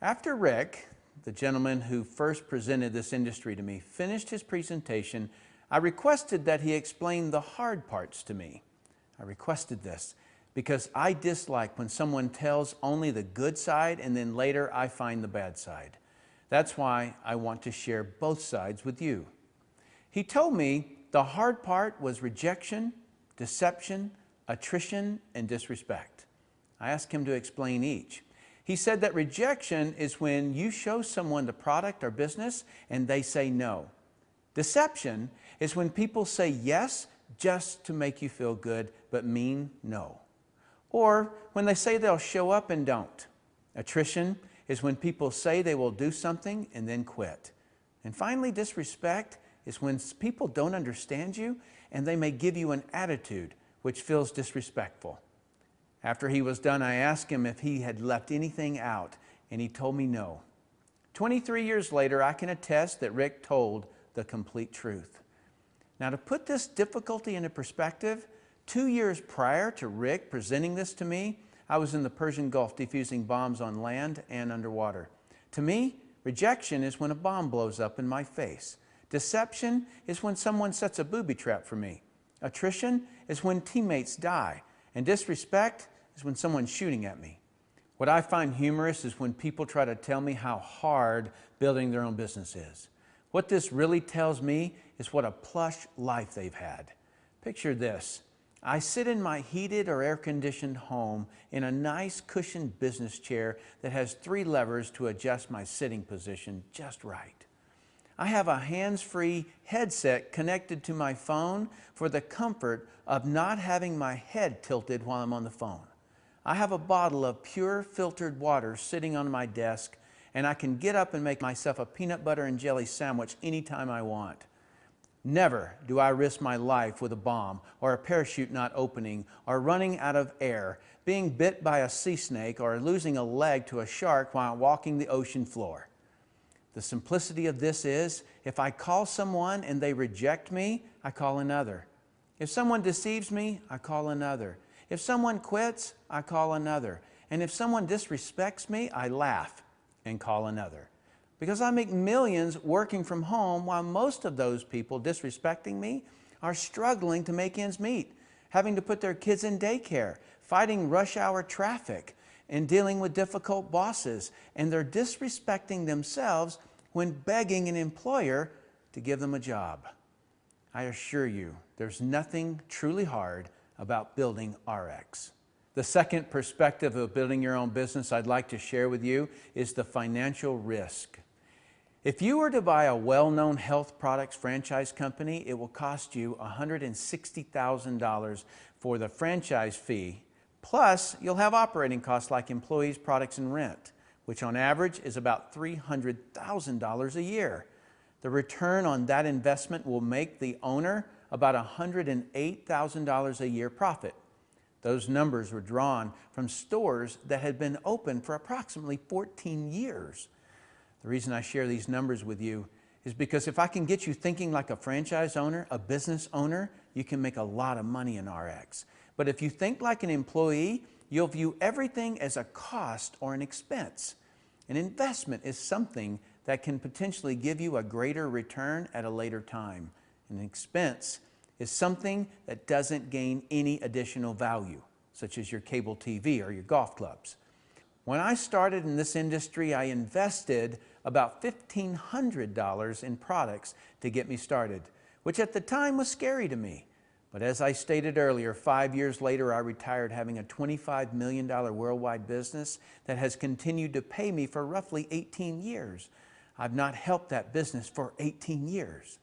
After Rick, the gentleman who first presented this industry to me, finished his presentation, I requested that he explain the hard parts to me. I requested this because I dislike when someone tells only the good side and then later I find the bad side. That's why I want to share both sides with you. He told me the hard part was rejection, deception, attrition, and disrespect. I asked him to explain each. He said that rejection is when you show someone the product or business and they say no. Deception is when people say yes just to make you feel good but mean no. Or when they say they'll show up and don't. Attrition is when people say they will do something and then quit. And finally, disrespect is when people don't understand you and they may give you an attitude which feels disrespectful. After he was done, I asked him if he had left anything out, and he told me no. 23 years later, I can attest that Rick told the complete truth. Now, to put this difficulty into perspective, 2 years prior to Rick presenting this to me, I was in the Persian Gulf defusing bombs on land and underwater. To me, rejection is when a bomb blows up in my face. Deception is when someone sets a booby trap for me. Attrition is when teammates die. And disrespect is when someone's shooting at me. What I find humorous is when people try to tell me how hard building their own business is. What this really tells me is what a plush life they've had. Picture this. I sit in my heated or air-conditioned home in a nice cushioned business chair that has 3 levers to adjust my sitting position just right. I have a hands-free headset connected to my phone for the comfort of not having my head tilted while I'm on the phone. I have a bottle of pure filtered water sitting on my desk, and I can get up and make myself a peanut butter and jelly sandwich anytime I want. Never do I risk my life with a bomb or a parachute not opening or running out of air, being bit by a sea snake or losing a leg to a shark while walking the ocean floor. The simplicity of this is, if I call someone and they reject me, I call another. If someone deceives me, I call another. If someone quits, I call another. And if someone disrespects me, I laugh and call another. Because I make millions working from home while most of those people disrespecting me are struggling to make ends meet, having to put their kids in daycare, fighting rush hour traffic, and dealing with difficult bosses. And they're disrespecting themselves when begging an employer to give them a job. I assure you, there's nothing truly hard about building RX. The second perspective of building your own business I'd like to share with you is the financial risk. If you were to buy a well-known health products franchise company, it will cost you $160,000 for the franchise fee. Plus, you'll have operating costs like employees, products, and rent, which on average is about $300,000 a year. The return on that investment will make the owner about $108,000 a year profit. Those numbers were drawn from stores that had been open for approximately 14 years. The reason I share these numbers with you is because if I can get you thinking like a franchise owner, a business owner, you can make a lot of money in RX. But if you think like an employee, you'll view everything as a cost or an expense. An investment is something that can potentially give you a greater return at a later time. An expense is something that doesn't gain any additional value, such as your cable TV or your golf clubs. When I started in this industry, I invested about $1,500 in products to get me started, which at the time was scary to me. But as I stated earlier, 5 years later, I retired having a $25 million worldwide business that has continued to pay me for roughly 18 years. I've not helped that business for 18 years.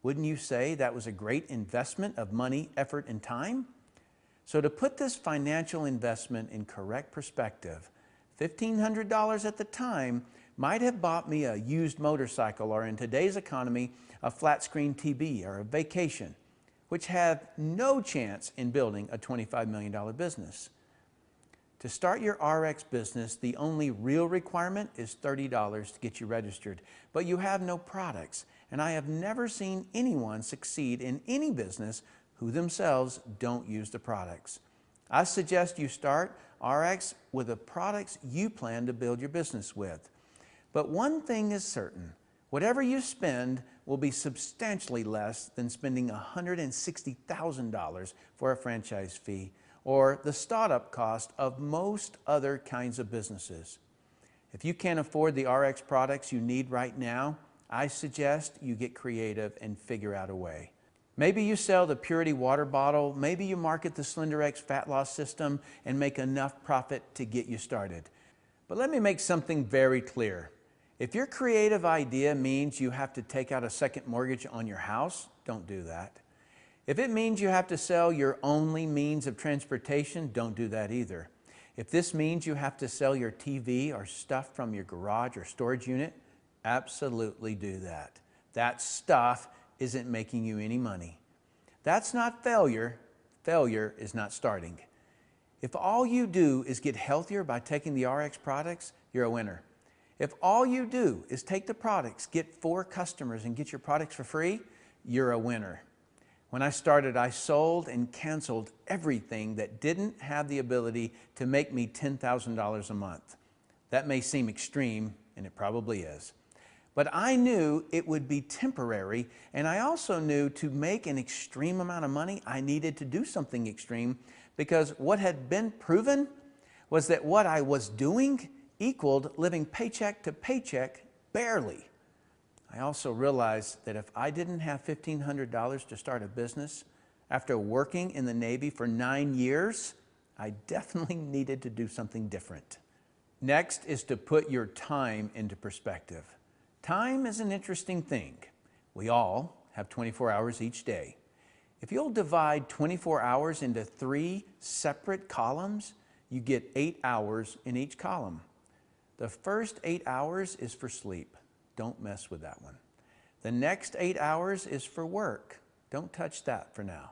Wouldn't you say that was a great investment of money, effort, and time? So to put this financial investment in correct perspective, $1,500 at the time might have bought me a used motorcycle or in today's economy, a flat screen TV or a vacation, which have no chance in building a $25 million business. To start your RX business, the only real requirement is $30 to get you registered, but you have no products. And I have never seen anyone succeed in any business who themselves don't use the products. I suggest you start RX with the products you plan to build your business with. But one thing is certain, whatever you spend will be substantially less than spending $160,000 for a franchise fee or the startup cost of most other kinds of businesses. If you can't afford the RX products you need right now, I suggest you get creative and figure out a way. Maybe you sell the Purity water bottle, maybe you market the SlenderX fat loss system and make enough profit to get you started. But let me make something very clear. If your creative idea means you have to take out a second mortgage on your house, don't do that. If it means you have to sell your only means of transportation, don't do that either. If this means you have to sell your TV or stuff from your garage or storage unit, absolutely do that. That stuff isn't making you any money. That's not failure. Failure is not starting. If all you do is get healthier by taking the RX products, you're a winner. If all you do is take the products, get 4 customers and get your products for free, you're a winner. When I started, I sold and canceled everything that didn't have the ability to make me $10,000 a month. That may seem extreme, and it probably is. But I knew it would be temporary, and I also knew to make an extreme amount of money, I needed to do something extreme, because what had been proven was that what I was doing equaled living paycheck to paycheck barely. I also realized that if I didn't have $1,500 to start a business, after working in the Navy for 9 years, I definitely needed to do something different. Next is to put your time into perspective. Time is an interesting thing. We all have 24 hours each day. If you'll divide 24 hours into 3 separate columns, you get 8 hours in each column. The first 8 hours is for sleep. Don't mess with that one. The next 8 hours is for work. Don't touch that for now.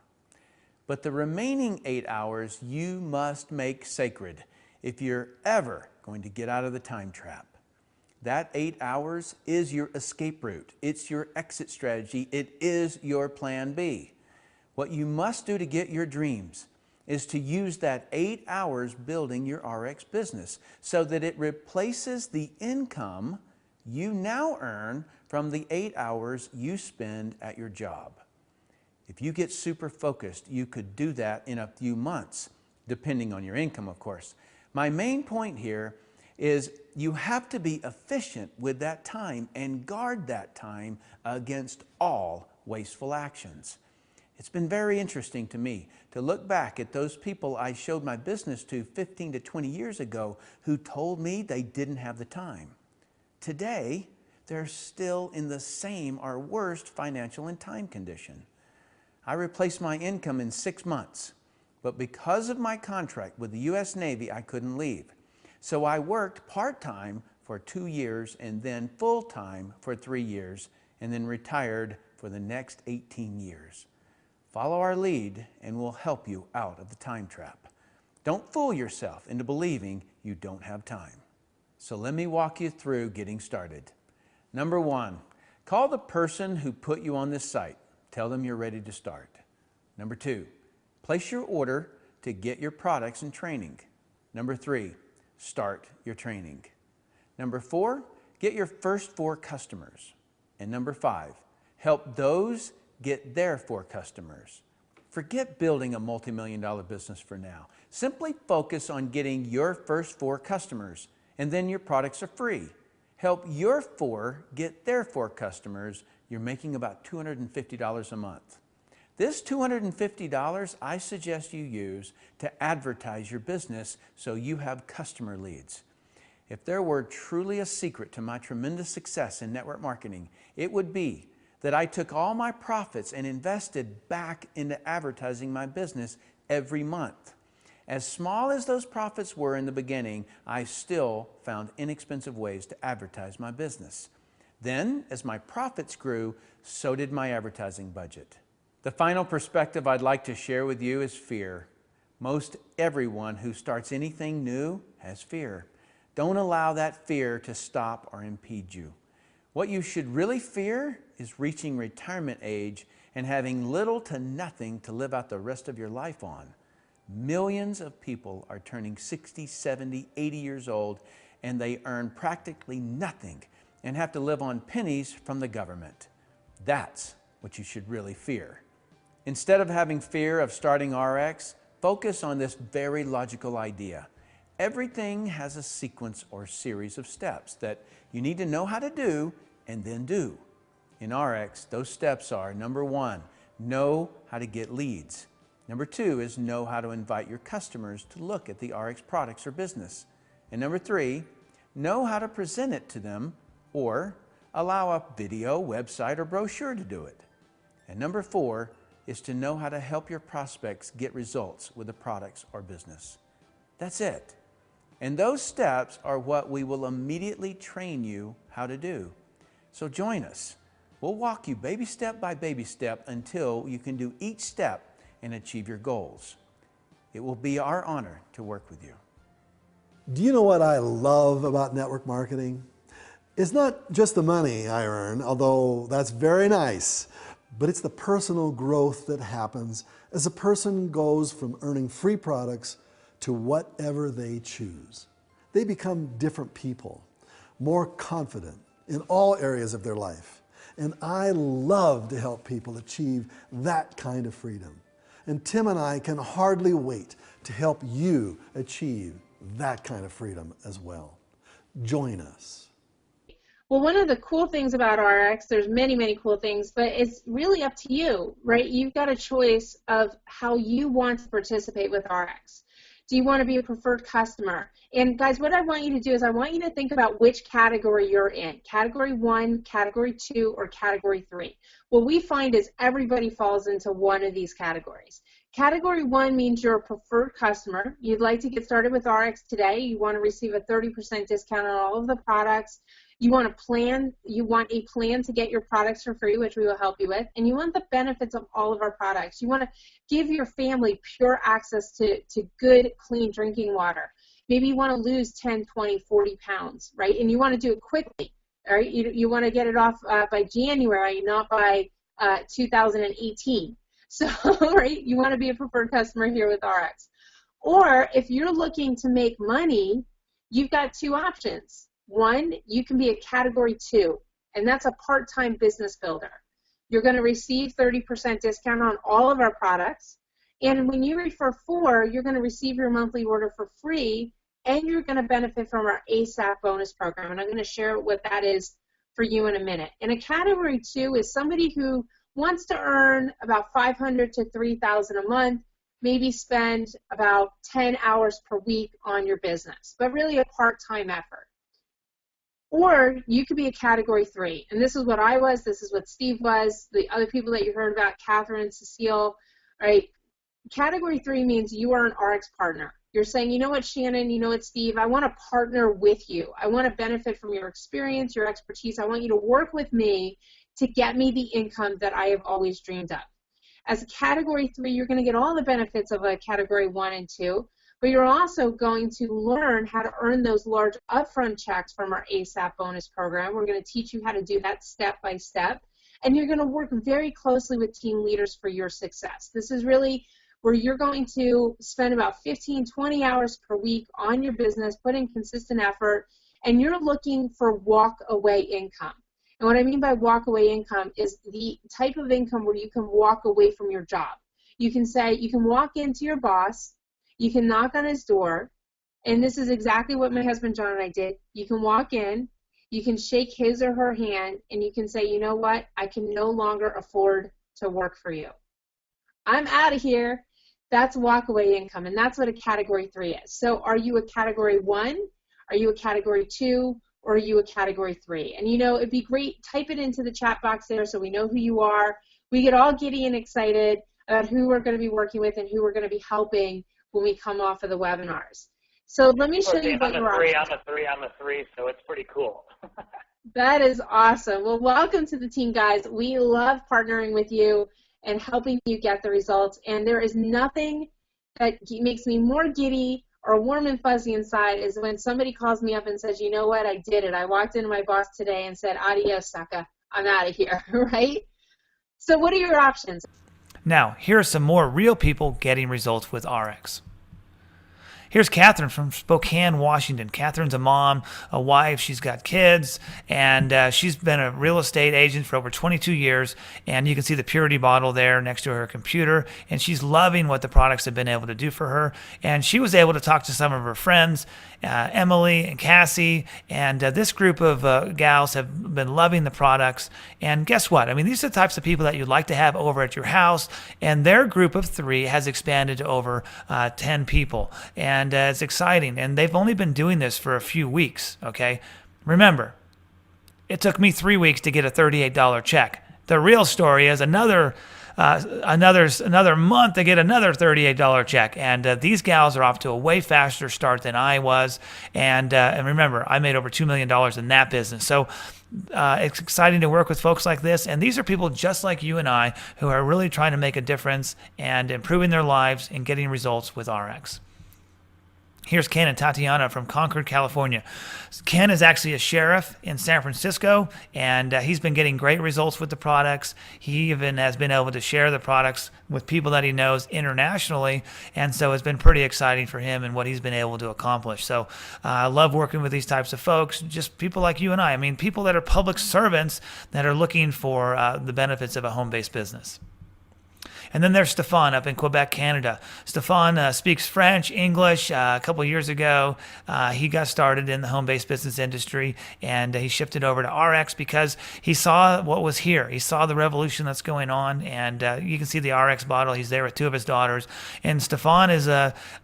But the remaining 8 hours you must make sacred if you're ever going to get out of the time trap. That 8 hours is your escape route. It's your exit strategy. It is your plan B. What you must do to get your dreams, is to use that 8 hours building your RX business so that it replaces the income you now earn from the 8 hours you spend at your job. If you get super focused, you could do that in a few months, depending on your income, of course. My main point here is you have to be efficient with that time and guard that time against all wasteful actions. It's been very interesting to me to look back at those people I showed my business to 15 to 20 years ago who told me they didn't have the time. Today, they're still in the same or worse financial and time condition. I replaced my income in 6 months, but because of my contract with the U.S. Navy, I couldn't leave. So I worked part-time for 2 years and then full-time for 3 years and then retired for the next 18 years. Follow our lead and we'll help you out of the time trap. Don't fool yourself into believing you don't have time. So let me walk you through getting started. Number 1, call the person who put you on this site. Tell them you're ready to start. Number 2, place your order to get your products and training. Number 3, start your training. Number 4, get your first 4 customers. And number 5, help those get their 4 customers. Forget building a multi-million-dollar business for now. Simply focus on getting your first 4 customers, and then your products are free. Help your 4 get their 4 customers. You're making about $250 a month. This $250 I suggest you use to advertise your business so you have customer leads. If there were truly a secret to my tremendous success in network marketing, it would be that I took all my profits and invested back into advertising my business every month. As small as those profits were in the beginning, I still found inexpensive ways to advertise my business. Then, as my profits grew, so did my advertising budget. The final perspective I'd like to share with you is fear. Most everyone who starts anything new has fear. Don't allow that fear to stop or impede you. What you should really fear is reaching retirement age and having little to nothing to live out the rest of your life on. Millions of people are turning 60, 70, 80 years old, and they earn practically nothing and have to live on pennies from the government. That's what you should really fear. Instead of having fear of starting RX, focus on this very logical idea. Everything has a sequence or series of steps that you need to know how to do and then do. In RX, those steps are, number 1, know how to get leads. Number 2 is know how to invite your customers to look at the RX products or business. And number 3, know how to present it to them or allow a video, website, or brochure to do it. And number 4 is to know how to help your prospects get results with the products or business. That's it. And those steps are what we will immediately train you how to do. So join us. We'll walk you baby step by baby step until you can do each step and achieve your goals. It will be our honor to work with you. Do you know what I love about network marketing? It's not just the money I earn, although that's very nice, but it's the personal growth that happens as a person goes from earning free products to whatever they choose. They become different people, more confident in all areas of their life. And I love to help people achieve that kind of freedom. And Tim and I can hardly wait to help you achieve that kind of freedom as well. Join us. Well, one of the cool things about RX, there's many, many cool things, but it's really up to you, right? You've got a choice of how you want to participate with RX. Do you want to be a preferred customer? And guys, what I want you to do is I want you to think about which category you're in. Category 1, Category 2, or Category 3. What we find is everybody falls into one of these categories. Category 1 means you're a preferred customer. You'd like to get started with RX today. You want to receive a 30% discount on all of the products. You want a plan to get your products for free, which we will help you with, and you want the benefits of all of our products. You want to give your family pure access to good, clean drinking water. Maybe you want to lose 10, 20, 40 pounds, right? And you want to do it quickly, all right? You want to get it off by January, not by 2018. So, right, you want to be a preferred customer here with RX. Or if you're looking to make money, you've got two options. One, you can be a category 2, and that's a part-time business builder. You're going to receive 30% discount on all of our products, and when you refer 4, you're going to receive your monthly order for free, and you're going to benefit from our ASAP bonus program, and I'm going to share what that is for you in a minute. And a category 2 is somebody who wants to earn about $500 to $3,000 a month, maybe spend about 10 hours per week on your business, but really a part-time effort. Or you could be a category 3, and this is what I was, this is what Steve was, the other people that you heard about, Catherine, Cecile, right? Category 3 means you are an RX partner. You're saying, you know what, Shannon, you know what, Steve, I want to partner with you. I want to benefit from your experience, your expertise. I want you to work with me to get me the income that I have always dreamed of. As a category 3, you're going to get all the benefits of a category 1 and 2, but you're also going to learn how to earn those large upfront checks from our ASAP bonus program. We're going to teach you how to do that step by step, and you're going to work very closely with team leaders for your success. This is really where you're going to spend about 15, 20 hours per week on your business, put in consistent effort, and you're looking for walk-away income. And what I mean by walk-away income is the type of income where you can walk away from your job. You can say, you can walk into your boss, you can knock on his door, and this is exactly what my husband John and I did. You can walk in, you can shake his or her hand, and you can say, you know what, I can no longer afford to work for you. I'm out of here. That's walk-away income, and that's what a category 3 is. So are you a category 1? Are you a category 2? Or are you a category 3? And you know, it'd be great, type it into the chat box there so we know who you are. We get all giddy and excited about who we're going to be working with and who we're going to be helping when we come off of the webinars. So let me show you what you're I'm a three, so it's pretty cool. That is awesome. Well, welcome to the team, guys. We love partnering with you and helping you get the results. And there is nothing that makes me more giddy or warm and fuzzy inside is when somebody calls me up and says, you know what, I did it. I walked into my boss today and said, adios, sucker. I'm out of here, right? So what are your options? Now, here are some more real people getting results with RX. Here's Catherine from Spokane, Washington. Catherine's a mom, a wife, she's got kids, and she's been a real estate agent for over 22 years, and you can see the Purity bottle there next to her computer, and she's loving what the products have been able to do for her, and she was able to talk to some of her friends, Emily and Cassie, and this group of gals have been loving the products, and guess what? I mean, these are the types of people that you'd like to have over at your house, and their group of 3 has expanded to over 10 people, and it's exciting, and they've only been doing this for a few weeks, okay? Remember, it took me 3 weeks to get a $38 check. The real story is another month to get another $38 check, and these gals are off to a way faster start than I was, and remember, I made over $2 million in that business, so it's exciting to work with folks like this, and these are people just like you and I who are really trying to make a difference and improving their lives and getting results with RX. Here's Ken and Tatiana from Concord, California. Ken is actually a sheriff in San Francisco, and he's been getting great results with the products. He even has been able to share the products with people that he knows internationally, and so it's been pretty exciting for him and what he's been able to accomplish. So I love working with these types of folks, just people like you and I. I mean, people that are public servants that are looking for the benefits of a home-based business. And then there's Stefan up in Quebec, Canada. Stefan speaks French, English. A couple years ago, he got started in the home-based business industry, and he shifted over to RX because he saw what was here. He saw the revolution that's going on, and you can see the RX bottle. He's there with 2 of his daughters. And Stefan is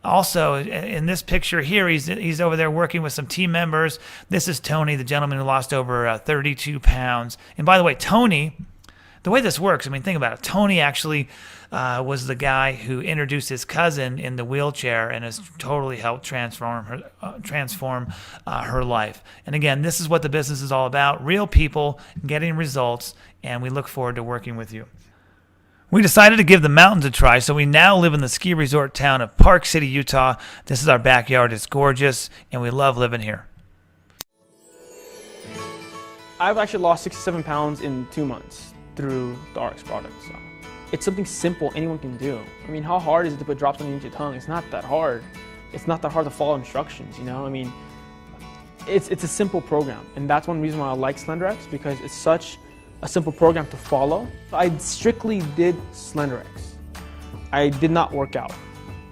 also, in this picture here, he's over there working with some team members. This is Tony, the gentleman who lost over 32 pounds. And by the way, Tony, the way this works, I mean, think about it. Tony actually was the guy who introduced his cousin in the wheelchair and has totally helped transform her life. And again, this is what the business is all about, real people getting results, and we look forward to working with you. We decided to give the mountains a try, so we now live in the ski resort town of Park City, Utah. This is our backyard. It's gorgeous, and we love living here. I've actually lost 67 pounds in 2 months through the RX product. So It's something simple anyone can do. I mean, how hard is it to put drops underneath your tongue? It's not that hard. It's not that hard to follow instructions, you know? I mean, it's a simple program, and that's one reason why I like SlenderX, because it's such a simple program to follow. I strictly did SlenderX. I did not work out,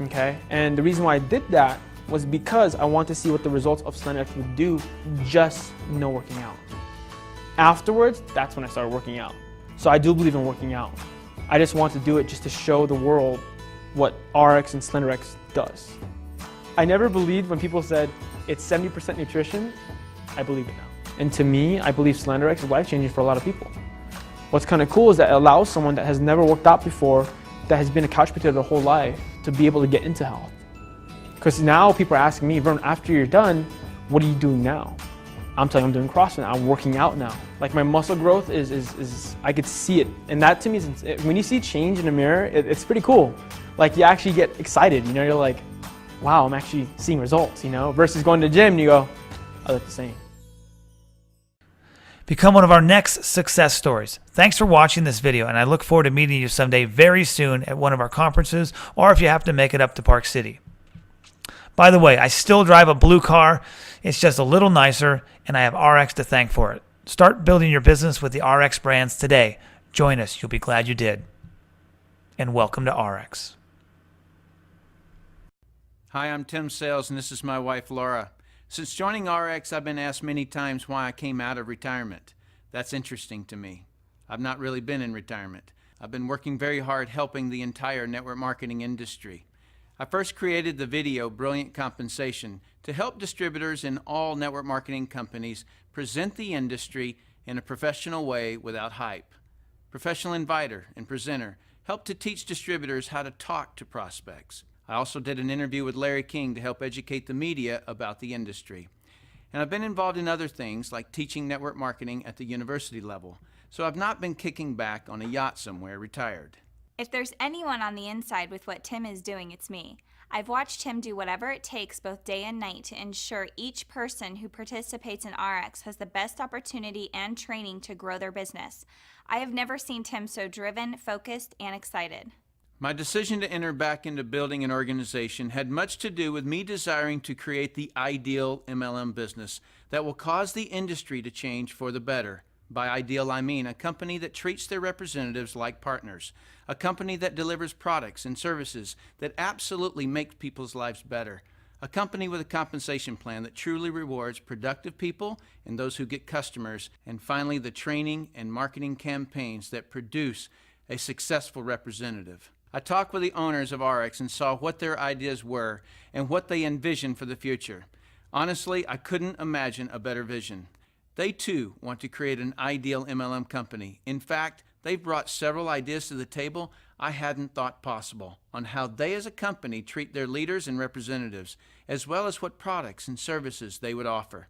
okay? And the reason why I did that was because I wanted to see what the results of SlenderX would do just no working out. Afterwards, that's when I started working out. So I do believe in working out. I just want to do it just to show the world what RX and SlenderX does. I never believed when people said it's 70% nutrition. I believe it now. And to me, I believe SlenderX is life-changing for a lot of people. What's kind of cool is that it allows someone that has never worked out before, that has been a couch potato their whole life, to be able to get into health. Because now people are asking me, Vern, after you're done, what are you doing now? I'm telling them I'm doing CrossFit, I'm working out now. Like my muscle growth is I could see it. And that to me, when you see change in the mirror, it's pretty cool. Like you actually get excited, you know, you're like, wow, I'm actually seeing results, you know, versus going to the gym and you go, I look the same. Become one of our next success stories. Thanks for watching this video, and I look forward to meeting you someday very soon at one of our conferences, or if you have to make it up to Park City. By the way, I still drive a blue car. It's just a little nicer, and I have RX to thank for it. Start building your business with the RX brands today. Join us. You'll be glad you did. And welcome to RX. Hi, I'm Tim Sales, and this is my wife, Laura. Since joining RX, I've been asked many times why I came out of retirement. That's interesting to me. I've not really been in retirement. I've been working very hard helping the entire network marketing industry. I first created the video Brilliant Compensation to help distributors in all network marketing companies present the industry in a professional way without hype. Professional Inviter and Presenter help to teach distributors how to talk to prospects. I also did an interview with Larry King to help educate the media about the industry. And I've been involved in other things like teaching network marketing at the university level. So I've not been kicking back on a yacht somewhere retired. If there's anyone on the inside with what Tim is doing, it's me. I've watched Tim do whatever it takes both day and night to ensure each person who participates in RX has the best opportunity and training to grow their business. I have never seen Tim so driven, focused, and excited. My decision to enter back into building an organization had much to do with me desiring to create the ideal MLM business that will cause the industry to change for the better. By ideal, I mean a company that treats their representatives like partners, a company that delivers products and services that absolutely make people's lives better, a company with a compensation plan that truly rewards productive people and those who get customers, and finally the training and marketing campaigns that produce a successful representative. I talked with the owners of RX and saw what their ideas were and what they envisioned for the future. Honestly, I couldn't imagine a better vision. They too want to create an ideal MLM company. In fact, they've brought several ideas to the table I hadn't thought possible on how they as a company treat their leaders and representatives, as well as what products and services they would offer.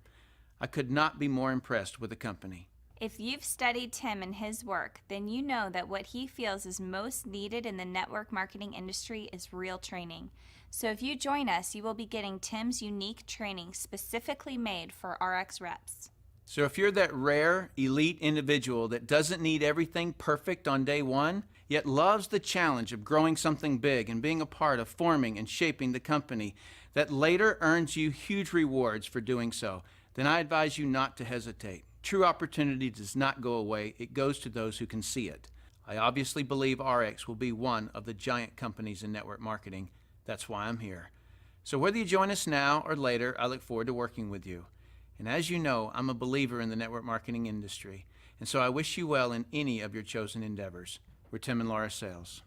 I could not be more impressed with the company. If you've studied Tim and his work, then you know that what he feels is most needed in the network marketing industry is real training. So if you join us, you will be getting Tim's unique training specifically made for RX reps. So if you're that rare, elite individual that doesn't need everything perfect on day one, yet loves the challenge of growing something big and being a part of forming and shaping the company that later earns you huge rewards for doing so, then I advise you not to hesitate. True opportunity does not go away. It goes to those who can see it. I obviously believe RX will be one of the giant companies in network marketing. That's why I'm here. So whether you join us now or later, I look forward to working with you. And as you know, I'm a believer in the network marketing industry, and so I wish you well in any of your chosen endeavors. We're Tim and Laura Sales.